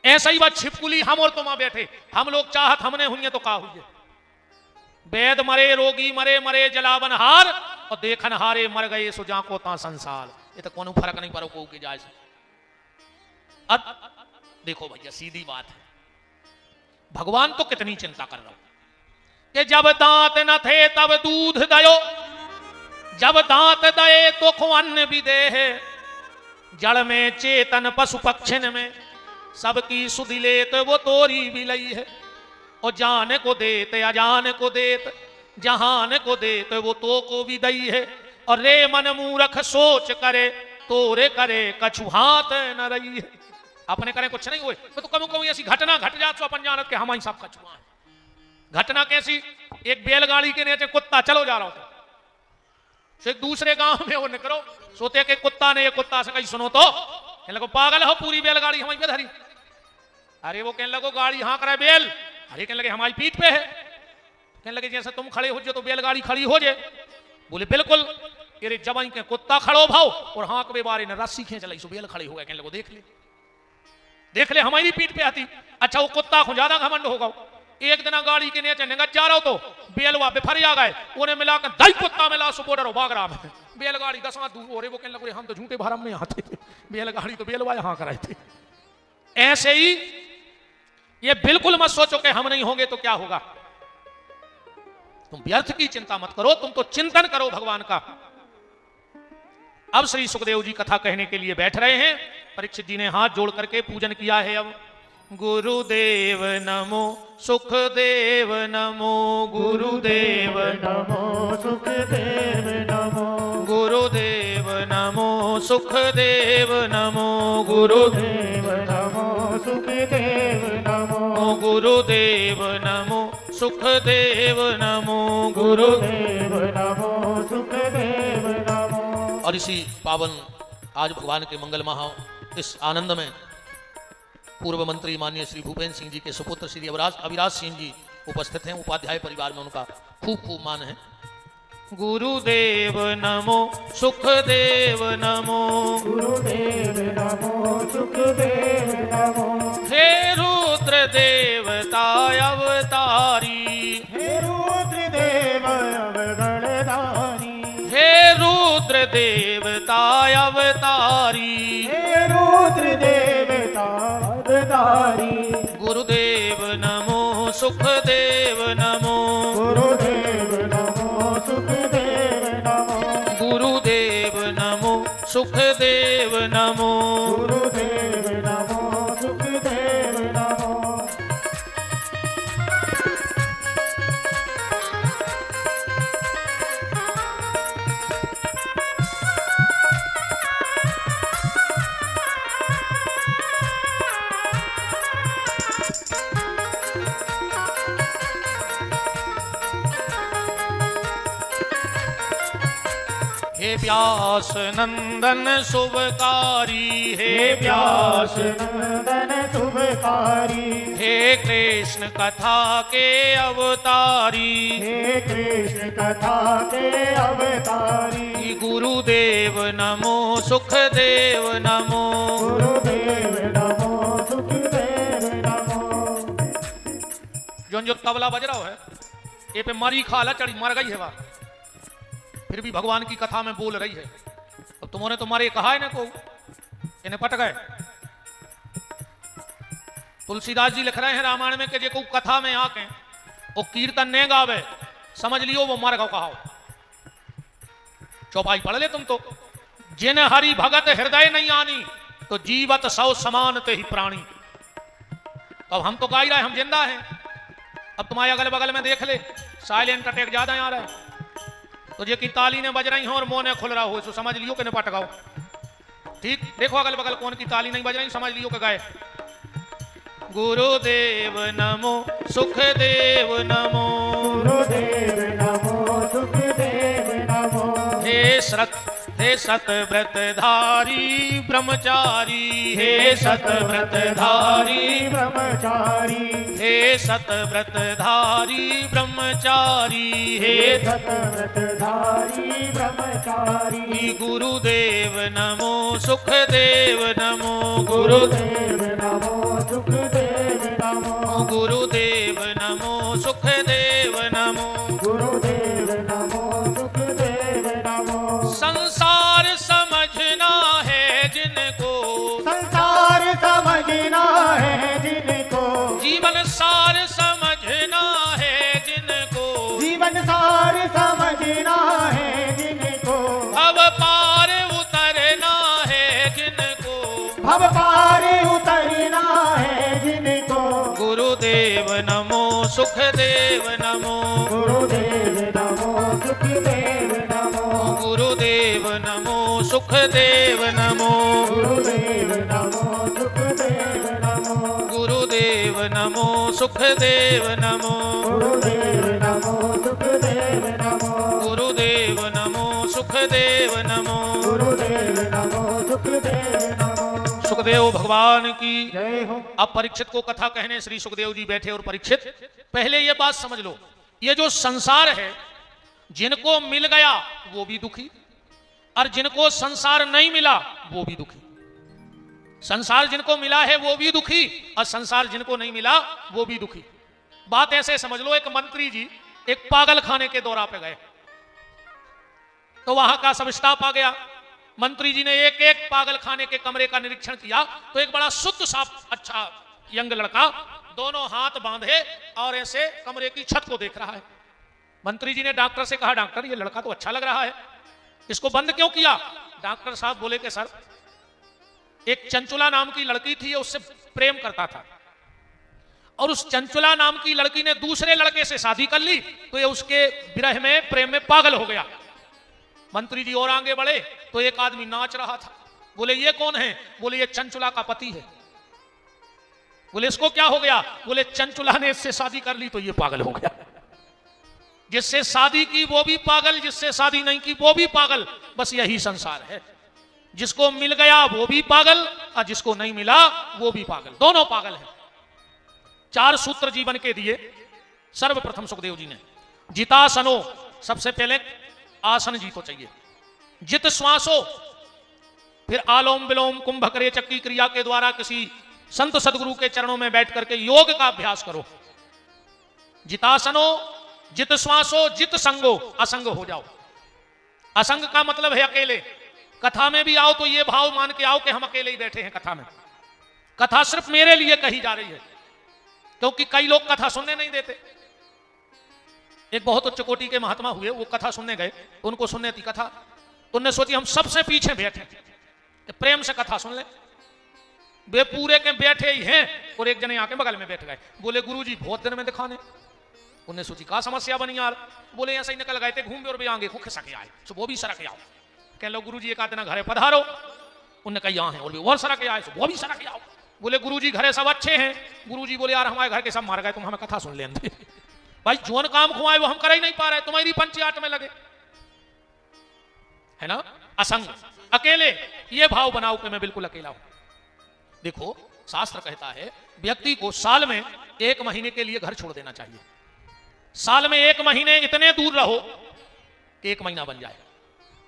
ऐसा ही बात छिपकुली हम और तुम बैठे, हम लोग चाहत हमने हुई है तो का हुई है। वेद मरे रोगी मरे मरे जलावन हार, और देखन हारे मर गए सुजा को ता संसार। ये तो कोनो फर्क नहीं पड़ो को के जाए। अब देखो भैया सीधी बात है, भगवान तो कितनी चिंता कर रहा हूं कि जब दांत न थे तब दूध दयो, जब दांत दए तो खो अन्न भी दे है। जड़ में चेतन पशु पक्षिन में सबकी सुधि लेत वो तोरी भी लई है। और जान को देत अजान को देत, जहान को देत वो तो को भी दई है। और रे मन मूर्ख सोच करे तोरे करे कछु हाथ न रही है। अपने करे कुछ नहीं हुए तो कभी कभी ऐसी घटना घट जात तो अपन जानत के हमारी सब कछुआ है। घटना कैसी? एक बैलगाड़ी के नीचे कुत्ता चलो जा रहा हो तो एक दूसरे गांव में वो निकलो सोते के कुत्ता ने ये कुत्ता से कहीं सुनो तो कहने लगो पागल हो पूरी बैलगाड़ी हमारी पे धरी। अरे वो कहने लगो गाड़ी हाँ करे बेल, अरे कहने लगे हमारी पीठ पे है। कहने लगे जैसे तुम खड़े हो जो तो बैलगाड़ी खड़ी हो जाए। बोले बिल्कुल। अरे जब के कुत्ता खड़ो भाव और हाँ के बारे ने रस्सी खींच लाई सो बेल खड़ी हो गए। कहने लगो देख ले हमारी पीठ पे आती। अच्छा वो कुत्ता को ज्यादा घमंड होगा। एक दिन गाड़ी के नीचे निगत जा रहा हो तो बेलवा बेफर जा गए, उन्हें मिलाकर दाई कुत्ता मिला सो बॉर्डर हो भाग रहा है। बैलगाड़ी 10 हाथ दूर हो रहे। वो कहने लगे हम तो झूठे भरम में आते थे, बैलगाड़ी तो बेलवा यहाँ कराए थे। ऐसे ही ये बिल्कुल मत सोचो कि हम नहीं होंगे तो क्या होगा। तुम व्यर्थ की चिंता मत करो, तुम तो चिंतन करो भगवान का। अब श्री सुखदेव जी कथा कहने के लिए बैठ रहे हैं। परीक्षित जी ने हाथ जोड़ करके पूजन किया है। अब गुरुदेव नमो सुखदेव नमो, गुरुदेव नमो सुखदेव नमो, गुरुदेव नमो सुखदेव नमो, गुरुदेव नमो सुखदेव नमो, गुरुदेव नमो सुखदेव नमो, गुरुदेव नमो सुखदेव नमो। और इसी पावन आज भगवान के मंगल महा इस आनंद में पूर्व मंत्री माननीय श्री भूपेन्द्र सिंह जी के सुपुत्र श्री अविराज सिंह जी उपस्थित हैं। उपाध्याय परिवार में उनका खूब खूब मान है। गुरुदेव नमो सुखदेव नमो, गुरुदेव नमो सुखदेव नमो, हे रुद्र देवता अवतारी, हे रुद्र देव अवगणधारी, हे रुद्र देवता अवतारी, हे रुद्र देवता अवतारी, गुरुदेव नमो सुखदेव नमो, गुरुदेव नमो सुखदेव नमो, गुरुदेव नमो सुखदेव नमो, गुरुदेव नमो सुखदेव नमो, हे व्यास नंदन शुभकारी, हे हे व्यास व्यास नंदन शुभकारी, हे कृष्ण कथा के अवतारी, हे कृष्ण कथा के अवतारी, गुरुदेव नमो सुखदेव नमो, गुरुदेव नमो सुखदेव नमो, जो तबला बज रहा है ये पे मरी खाला चढ़ी मर गई है वह, फिर भी भगवान की कथा में बोल रही है। अब तुमने तो मारे कहा है ना को इन्हें पट गए। तुलसीदास जी लिख रहे हैं रामायण में कि जे को कथा में आके वो कीर्तन ने गावे समझ लियो वो मर गो कहा। चौपाई पढ़ ले तुम तो, जिन हरि भगत हृदय नहीं आनी तो जीवत सौ समान ते ही प्राणी। तो अब हम तो गा ही रहे, हम जिंदा हैं। अब तुम्हारे अगल बगल में देख ले साइलेंट अटैक ज्यादा आ रहा है, तो जे की ताली ने बज रही हो और मुंह ने खुल रहा हो तो समझ लियो कि ने पट गाओ। ठीक, देखो अगल बगल कौन की ताली नहीं बज रही, समझ लियो कि गाए। गुरुदेव नमो सुखदेव नमो, गुरुदेव नमो सुखदेव नमो, हे सतव्रतधारी ब्रह्मचारी, हे सतव्रतधारी ब्रह्मचारी, हे सतव्रतधारी ब्रह्मचारी, हे सतव्रतधारी ब्रह्मचारी, गुरुदेव नमो सुखदेव नमो, गुरुदेव नमो सुखदेव नमो, गुरुदेव नमो सुखदेव नमो, गुरुदेव नमो सुखदेव नमो, संसार समझना है जिनको, संसार समझना है जिनको, जीवन सार समझना है जिनको, जीवन सार समझना है जिनको, भव पार उतरना है जिनको, भव पार उतरना है जिनको, गुरुदेव नमो सुखदेव नमो, गुरुदेव नमो सुखदेव नमो, गुरुदेव नमो सुखदेव नमो, गुरुदेव नमो सुखदेव नमो, गुरुदेव नमो सुखदेव नमो, गुरुदेव नमो सुखदेव नमो, गुरुदेव नमो सुखदेव नमो। गुरुदेव नमो सुखदेव नमो। सुखदेव भगवान की जय हो। अब परीक्षित को कथा कहने श्री सुखदेव जी बैठे और परीक्षित पहले ये बात समझ लो, ये जो संसार है जिनको मिल गया वो भी दुखी और जिनको संसार नहीं मिला वो भी दुखी। संसार जिनको मिला है वो भी दुखी और संसार जिनको नहीं मिला वो भी दुखी। बात ऐसे समझ लो, एक मंत्री जी एक पागल खाने के दौरा पे गए तो वहां का सब स्टाफ आ गया। मंत्री जी ने एक एक पागल खाने के कमरे का निरीक्षण किया तो एक बड़ा शुद्ध साफ अच्छा यंग लड़का दोनों हाथ बांधे और ऐसे कमरे की छत को देख रहा है। मंत्री जी ने डॉक्टर से कहा, डॉक्टर ये लड़का तो अच्छा लग रहा है, इसको बंद क्यों किया? डॉक्टर साहब बोले कि सर एक चंचुला नाम की लड़की थी, उससे प्रेम करता था और उस चंचुला नाम की लड़की ने दूसरे लड़के से शादी कर ली तो ये उसके विरह में प्रेम में पागल हो गया। मंत्री जी और आगे बढ़े तो एक आदमी नाच रहा था। बोले ये कौन है? बोले ये चंचुला का पति है। बोले इसको क्या हो गया? बोले चंचुला ने इससे शादी कर ली तो ये पागल हो गया। जिससे शादी की वो भी पागल, जिससे शादी नहीं की वो भी पागल। बस यही संसार है, जिसको मिल गया वो भी पागल और जिसको नहीं मिला वो भी पागल, दोनों पागल हैं। 4 सूत्र जीवन के दिए सर्वप्रथम सुखदेव जी ने। जितासनो, सबसे पहले आसन जी तो चाहिए। जित श्वासो, फिर आलोम विलोम कुंभक रेचक की क्रिया के द्वारा किसी संत सदगुरु के चरणों में बैठ करके योग का अभ्यास करो। जितासनो, जित श्वासो, जित संगो, असंग हो जाओ। असंग का मतलब है अकेले। कथा में भी आओ तो ये भाव मान के आओ कि हम अकेले ही बैठे हैं कथा में। कथा सिर्फ मेरे लिए कही जा रही है, क्योंकि कई लोग कथा सुनने नहीं देते। एक बहुत उच्च कोटि के महात्मा हुए, वो कथा सुनने गए, उनको सुनने थी कथा, उनने सोची हम सबसे पीछे बैठे, प्रेम से कथा सुन ले। वे पूरे के बैठे ही हैं और एक जने आके बगल में बैठ गए, बोले गुरुजी बहुत दिन में दिखाने। उन्हें सोची का समस्या बनी यार, बोले ऐसा ही निकल गए थे घूम और भी आगे खूब खिसक आए, सो वो भी सरक आओ। कह लो गुरुजी एक आधे ना घरे पधारो, उन्होंने कहा यहाँ है और भी और सरक आए, सो वो भी सरक आओ। बोले गुरुजी घरे सब अच्छे हैं। गुरुजी बोले यार हमारे घर के सब मार गए, तुम हमें कथा सुन ले। भाई जोन काम खुआए वो हम कर ही नहीं पा रहे, तुम्हारी पंचायत में लगे, है ना। असंग, अकेले, ये भाव बनाओ कि मैं बिल्कुल अकेला हूं। देखो शास्त्र कहता है व्यक्ति को साल में 1 महीने के लिए घर छोड़ देना चाहिए। साल में 1 महीने इतने दूर रहो कि 1 महीना बन जाए,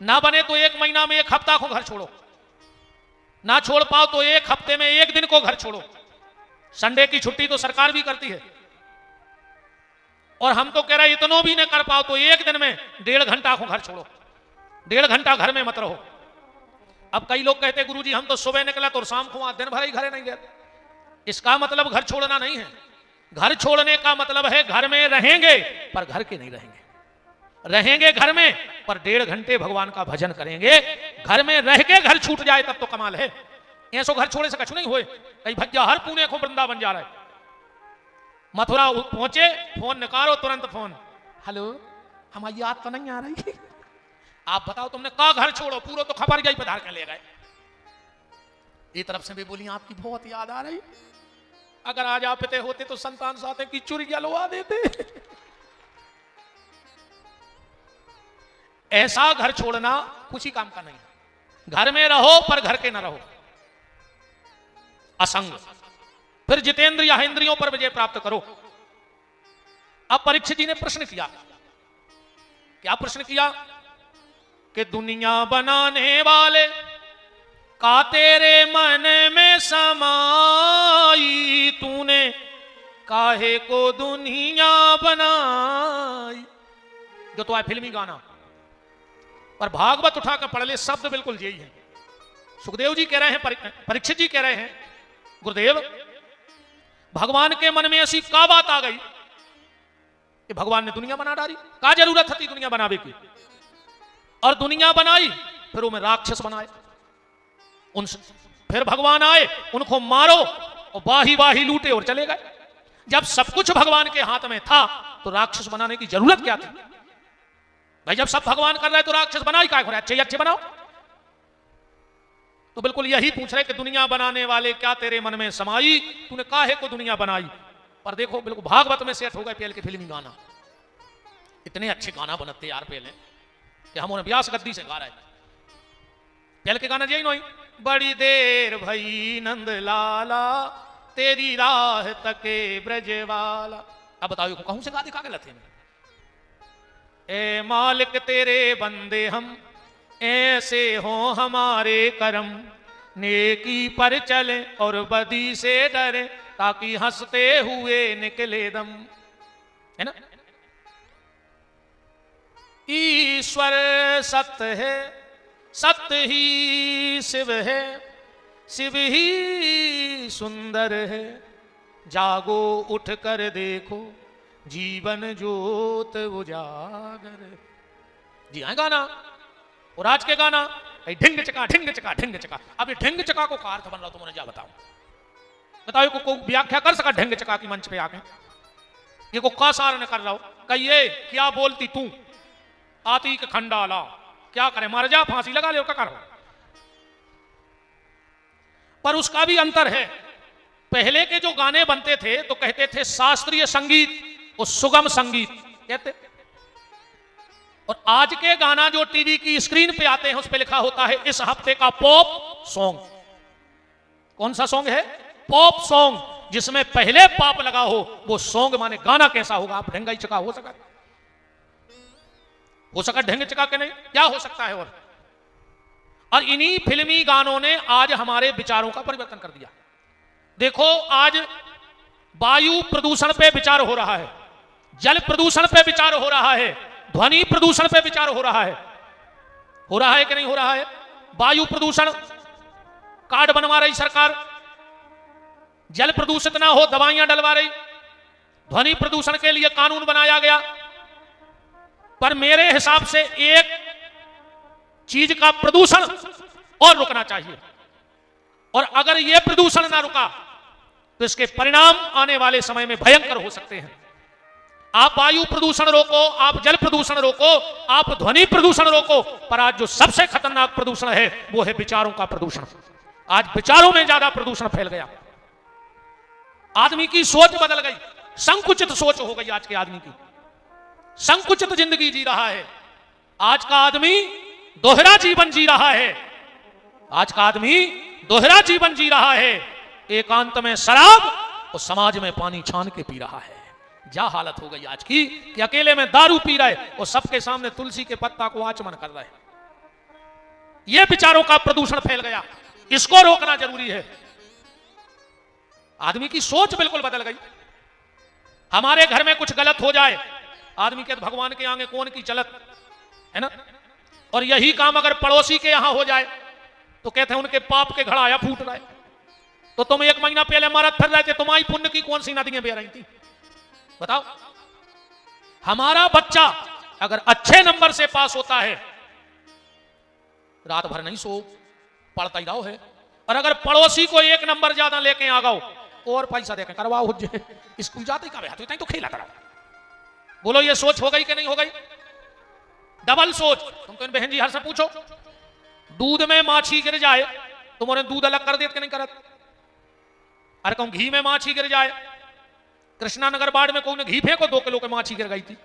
ना बने तो 1 महीना में 1 हफ्ता को घर छोड़ो, ना छोड़ पाओ तो 1 हफ्ते में 1 दिन को घर छोड़ो। संडे की छुट्टी तो सरकार भी करती है, और हम तो कह रहे हैं इतनों भी न कर पाओ तो 1 दिन में 1.5 घंटा को घर छोड़ो। 1.5 घंटा घर में मत रहो। अब कई लोग कहते गुरुजी हम तो सुबह निकला तो शाम को दिन भर ही घर नहीं गए। इसका मतलब घर छोड़ना नहीं है। घर छोड़ने का मतलब है घर में रहेंगे पर घर के नहीं रहेंगे, रहेंगे घर में पर 1.5 घंटे भगवान का भजन करेंगे। घर में रह के घर छूट जाए तब तो कमाल है। ऐसो घर छोड़े से कछु नहीं हुए। कई भज्जा हर पुणे को वृंदावन जा रहा है, मथुरा पहुंचे फोन निकालो तुरंत फोन, हेलो हमारी याद तो नहीं आ रही, आप बताओ तुमने का घर छोड़ो, पूरा तो खबर जाई पधार के ले गए। ये तरफ से भी बोली आपकी बहुत याद आ रही, अगर आज आप पिते होते तो संतान साथे की चुरिया लुआ देते। ऐसा घर छोड़ना कुछ ही काम का नहीं है। घर में रहो पर घर के ना रहो। असंग, फिर जितेंद्र या इंद्रियों पर विजय प्राप्त करो। अब परीक्षित जी ने प्रश्न किया, क्या प्रश्न किया कि दुनिया बनाने वाले का तेरे मन में समाई, तूने काहे को दुनिया बनाई। जो तो है फिल्मी गाना, पर भागवत उठा कर पढ़ ले शब्द बिल्कुल यही है। सुखदेव जी कह रहे हैं, परीक्षित जी कह रहे हैं गुरुदेव भगवान के मन में ऐसी का बात आ गई कि भगवान ने दुनिया बना डाली। का जरूरत थी दुनिया बनावे की, और दुनिया बनाई फिर उनमें राक्षस बनाए। उनसे फिर भगवान आए उनको मारो और वाही वाही लूटे और चले गए। जब सब कुछ भगवान के हाथ में था तो राक्षस बनाने की जरूरत क्या थी भाई। जब सब भगवान कर रहे तो राक्षस बनाई क्या, अच्छे अच्छे बनाओ। तो बिल्कुल यही पूछ रहे कि दुनिया बनाने वाले क्या तेरे मन में समाई, तूने काहे को दुनिया बनाई। पर देखो बिल्कुल भागवत में सेट हो गए पहले के फिल्मी गाना। इतने अच्छे गाना बनते यार पहले कि हम उन्हें व्यास गद्दी से गा रहे हैं। पहले के गाना यही नहीं, बड़ी देर भई नंद लाला तेरी राह तके ब्रजवाला। अब बताओ ये कहूं से गा दिखा के लथे में। ए मालिक तेरे बंदे हम, ऐसे हो हमारे कर्म, नेकी पर चले और बदी से डरे, ताकि हंसते हुए निकले दम। है ना। ईश्वर सत्य है, सत्य ही शिव है, शिव ही सुंदर है, जागो उठ कर देखो जीवन ज्योत उजागर। जी हाँ गाना। और आज के गाना ढिंग चका ढिंग चका ढिंग चका। अब ये ढिंग चका को का अर्थ बन रहा तो मुझे क्या बताऊं। बताओ को व्याख्या कर सका ढिंग चका की मंच पे आके। ये को का सार ने कर रहा हो, कहिए क्या बोलती तू आती के खंडाला, क्या करे मर जा फांसी लगा ले क्या करो। पर उसका भी अंतर है। पहले के जो गाने बनते थे तो कहते थे शास्त्रीय संगीत और सुगम संगीत कहते, और आज के गाना जो टीवी की स्क्रीन पे आते हैं उस पे लिखा होता है इस हफ्ते का पॉप सॉन्ग। कौन सा सॉन्ग है? पॉप सॉन्ग, जिसमें पहले पॉप लगा हो वो सॉन्ग माने गाना कैसा होगा। आप ढंगाई चका हो सका। हो सका ढंग चका के नहीं, क्या हो सकता है। और इन्हीं फिल्मी गानों ने आज हमारे विचारों का परिवर्तन कर दिया। देखो आज वायु प्रदूषण पे विचार हो रहा है, जल प्रदूषण पे विचार हो रहा है, ध्वनि प्रदूषण पे विचार हो रहा है कि नहीं हो रहा है। वायु प्रदूषण कार्ड बनवा रही सरकार, जल प्रदूषित ना हो दवाइयां डलवा रही, ध्वनि प्रदूषण के लिए कानून बनाया गया। पर मेरे हिसाब से एक चीज का प्रदूषण और रुकना चाहिए, और अगर यह प्रदूषण ना रुका तो इसके परिणाम आने वाले समय में भयंकर हो सकते हैं। आप वायु प्रदूषण रोको, आप जल प्रदूषण रोको, आप ध्वनि प्रदूषण रोको, पर आज जो सबसे खतरनाक प्रदूषण है वो है विचारों का प्रदूषण। आज विचारों में ज्यादा प्रदूषण फैल गया, आदमी की सोच बदल गई, संकुचित सोच हो गई आज के आदमी की, संकुचित जिंदगी जी रहा है। आज का आदमी दोहरा जीवन जी रहा है, आज का आदमी दोहरा जीवन जी रहा है। एकांत में शराब और समाज में पानी छान के पी रहा है। क्या हालत हो गई आज की कि अकेले में दारू पी रहा है और सबके सामने तुलसी के पत्ता को आचमन कर रहा है। यह विचारों का प्रदूषण फैल गया, इसको रोकना जरूरी है। आदमी की सोच बिल्कुल बदल गई। हमारे घर में कुछ गलत हो जाए, आदमी के भगवान के आगे कौन की चलत है ना। और यही काम अगर पड़ोसी के यहां हो जाए तो कहते हैं उनके पाप के घड़ाया फूट रहा है। तो तुम 1 महीना पहले मारत फिर रहे थे, तुम्हारी पुण्य की कौन सी नदियां बह रही थी बताओ। हमारा बच्चा अगर अच्छे नंबर से पास होता है, रात भर नहीं सो, पढ़ता ही रहो है। और अगर पड़ोसी को 1 नंबर ज्यादा लेके आ गओ और पैसा देकर करवाओ, स्कूल जाते ही तो खेला करा। बोलो ये सोच हो गई कि नहीं हो गई? डबल सोच। तुम तो बहन जी हर से पूछो, दूध में माछी गिर जाए तुम्हारे दूध अलग कर देते कि नहीं करत? अरे कहूं घी में माछी गिर जाए, कृष्णानगर बाढ़ में कोई ने घी फेंको 2 किलो की माछी गिर गई थी।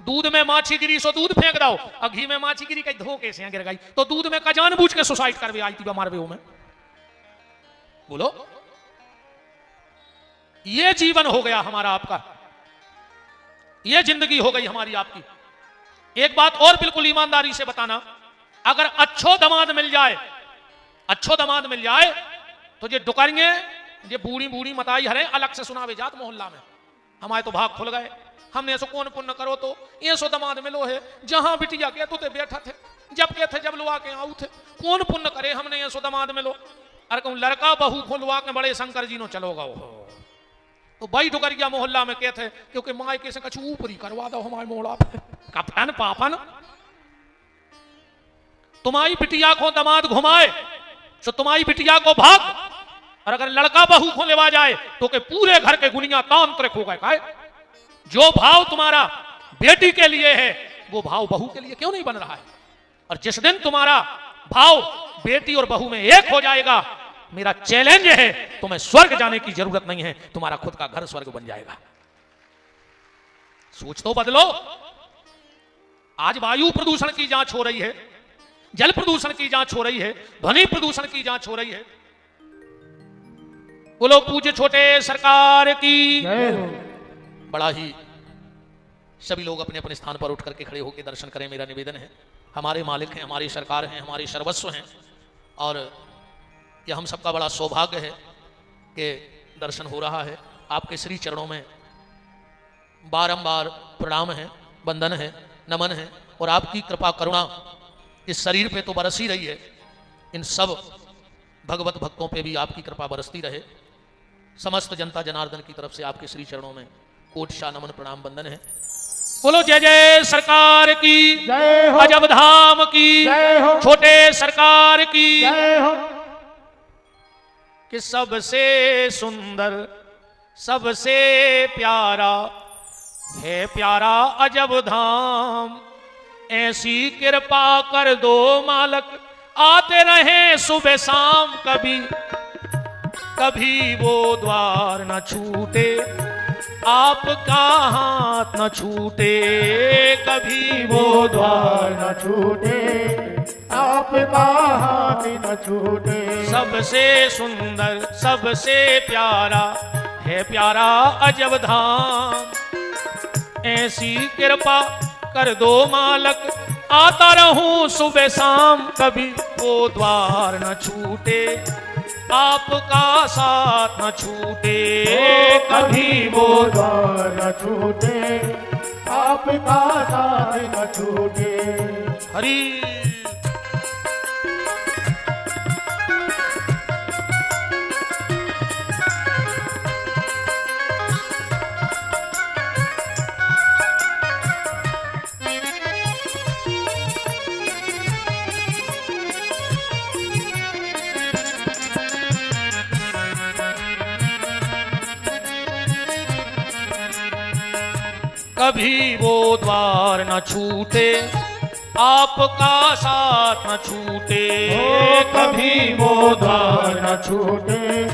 दूध में माछी गिरी सो दूध फेंक दो, और घी में माछी गिरी कहीं धोखे से गिर गई तो दूध में का जानबूझ के सुसाइड कर आई थी हमारे में। बोलो ये जीवन हो गया हमारा आपका, ये जिंदगी हो गई हमारी आपकी। एक बात और बिल्कुल ईमानदारी से बताना, अगर अच्छो दामाद मिल जाए, अच्छो दामाद मिल जाए तो ये डुकरिए ये बूढ़ी बूढ़ी मताई हरे अलग से सुनावे जात मोहल्ला में। हमारे तो भाग खुल गए, हमने ऐसो कौन पुण्य करो तो ऐसो दामाद मिलो है। जहां बिटिया के तो बैठा थे, जब के थे जब लुआ के आऊ थे, कौन पुण्य करे हमने ऐसो दामाद मिलो। अरे कहूं लड़का बहू खुलवा के बड़े शंकर जी नो चलोगा तो भाई डुकरिया मोहल्ला में कहते क्योंकि माई के से कछु ऊपरी करवा दो हमारे मोड़ा पे। कपटन पापन तुम्हारी बिटिया को दामाद घुमाए तो तुम्हारी बिटिया को भाग, और अगर लड़का बहू को लेवा जाए तो के पूरे घर के गुनिया तांत्रिक हो गए। जो भाव तुम्हारा बेटी के लिए है वो भाव बहू के लिए क्यों नहीं बन रहा है? और जिस दिन तुम्हारा भाव बेटी और बहू में एक हो जाएगा, मेरा चैलेंज है तुम्हें स्वर्ग जाने की जरूरत नहीं है, तुम्हारा खुद का घर स्वर्ग बन जाएगा। सोच तो बदलो। आज वायु प्रदूषण की जांच हो रही है, जल प्रदूषण की जांच हो रही है, ध्वनि प्रदूषण की जांच हो रही है। बोलो पूज्य छोटे सरकार की। बड़ा ही सभी लोग अपने अपने स्थान पर उठ करके खड़े होकर दर्शन करें, मेरा निवेदन है। हमारे मालिक हैं, हमारी सरकार हैं, हमारे सर्वस्व हैं, और यह हम सबका बड़ा सौभाग्य है कि दर्शन हो रहा है। आपके श्री चरणों में बारंबार प्रणाम है, वंदन है, नमन है, और आपकी कृपा करुणा इस शरीर पे तो बरस ही रही है, इन सब भगवत भक्तों पे भी आपकी कृपा बरसती रहे। समस्त जनता जनार्दन की तरफ से आपके श्री चरणों में कोटि नमन प्रणाम वंदन है। बोलो जय जय सरकार की, जय हो, अजब धाम की, जय हो, छोटे सरकार की, जय हो। कि सबसे सुंदर सबसे प्यारा है प्यारा अजब धाम। ऐसी कृपा कर दो मालक, आते रहे सुबह शाम, कभी कभी वो द्वार न छूटे, आपका हाथ न छूटे, कभी वो द्वार न छूटे, आपका हाथ न छूटे। सबसे सुंदर सबसे प्यारा है प्यारा अजब धाम। ऐसी कृपा कर दो मालक, आता रहूं सुबह शाम, कभी वो द्वार न छूटे, आपका साथ न छूटे, कभी वो द्वार न छूटे, आपका साथ न छूटे। हरि। कभी वो द्वार न छूटे, आपका साथ न छूटे, कभी वो द्वार न छूटे,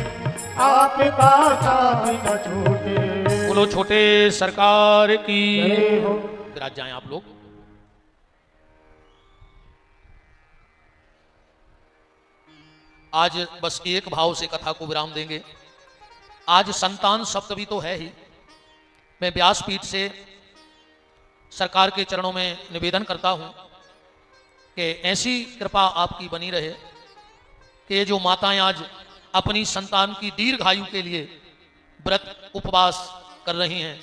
आपका साथ न छूटे। बोलो छोटे सरकार की। जय हो। विराज जाएं आप लोग। आज बस एक भाव से कथा को विराम देंगे। आज संतान सप्तमी तो है ही। मैं व्यासपीठ से सरकार के चरणों में निवेदन करता हूं कि ऐसी कृपा आपकी बनी रहे कि ये जो माताएं आज अपनी संतान की दीर्घायु के लिए व्रत उपवास कर रही हैं,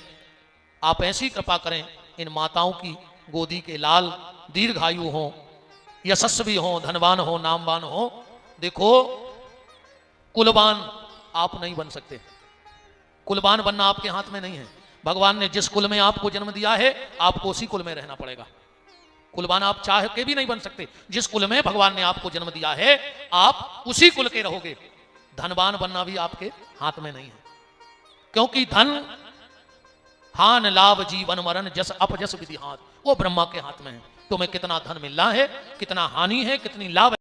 आप ऐसी कृपा करें इन माताओं की गोदी के लाल दीर्घायु हों, यशस्वी हों, धनवान हो, नामवान हो। देखो, कुलवान आप नहीं बन सकते। कुलवान बनना आपके हाथ में नहीं है। भगवान ने जिस कुल में आपको जन्म दिया है, आपको उसी कुल में रहना पड़ेगा। कुलवान आप चाह के भी नहीं बन सकते। जिस कुल में भगवान ने आपको जन्म दिया है, आप उसी कुल के रहोगे। धनवान बनना भी आपके हाथ में नहीं है, क्योंकि धन हान लाभ जीवन मरण जस अपजस विधि हाथ, वो ब्रह्मा के हाथ में है। तुम्हें कितना धन मिलना है, कितना हानि है, कितनी लाभ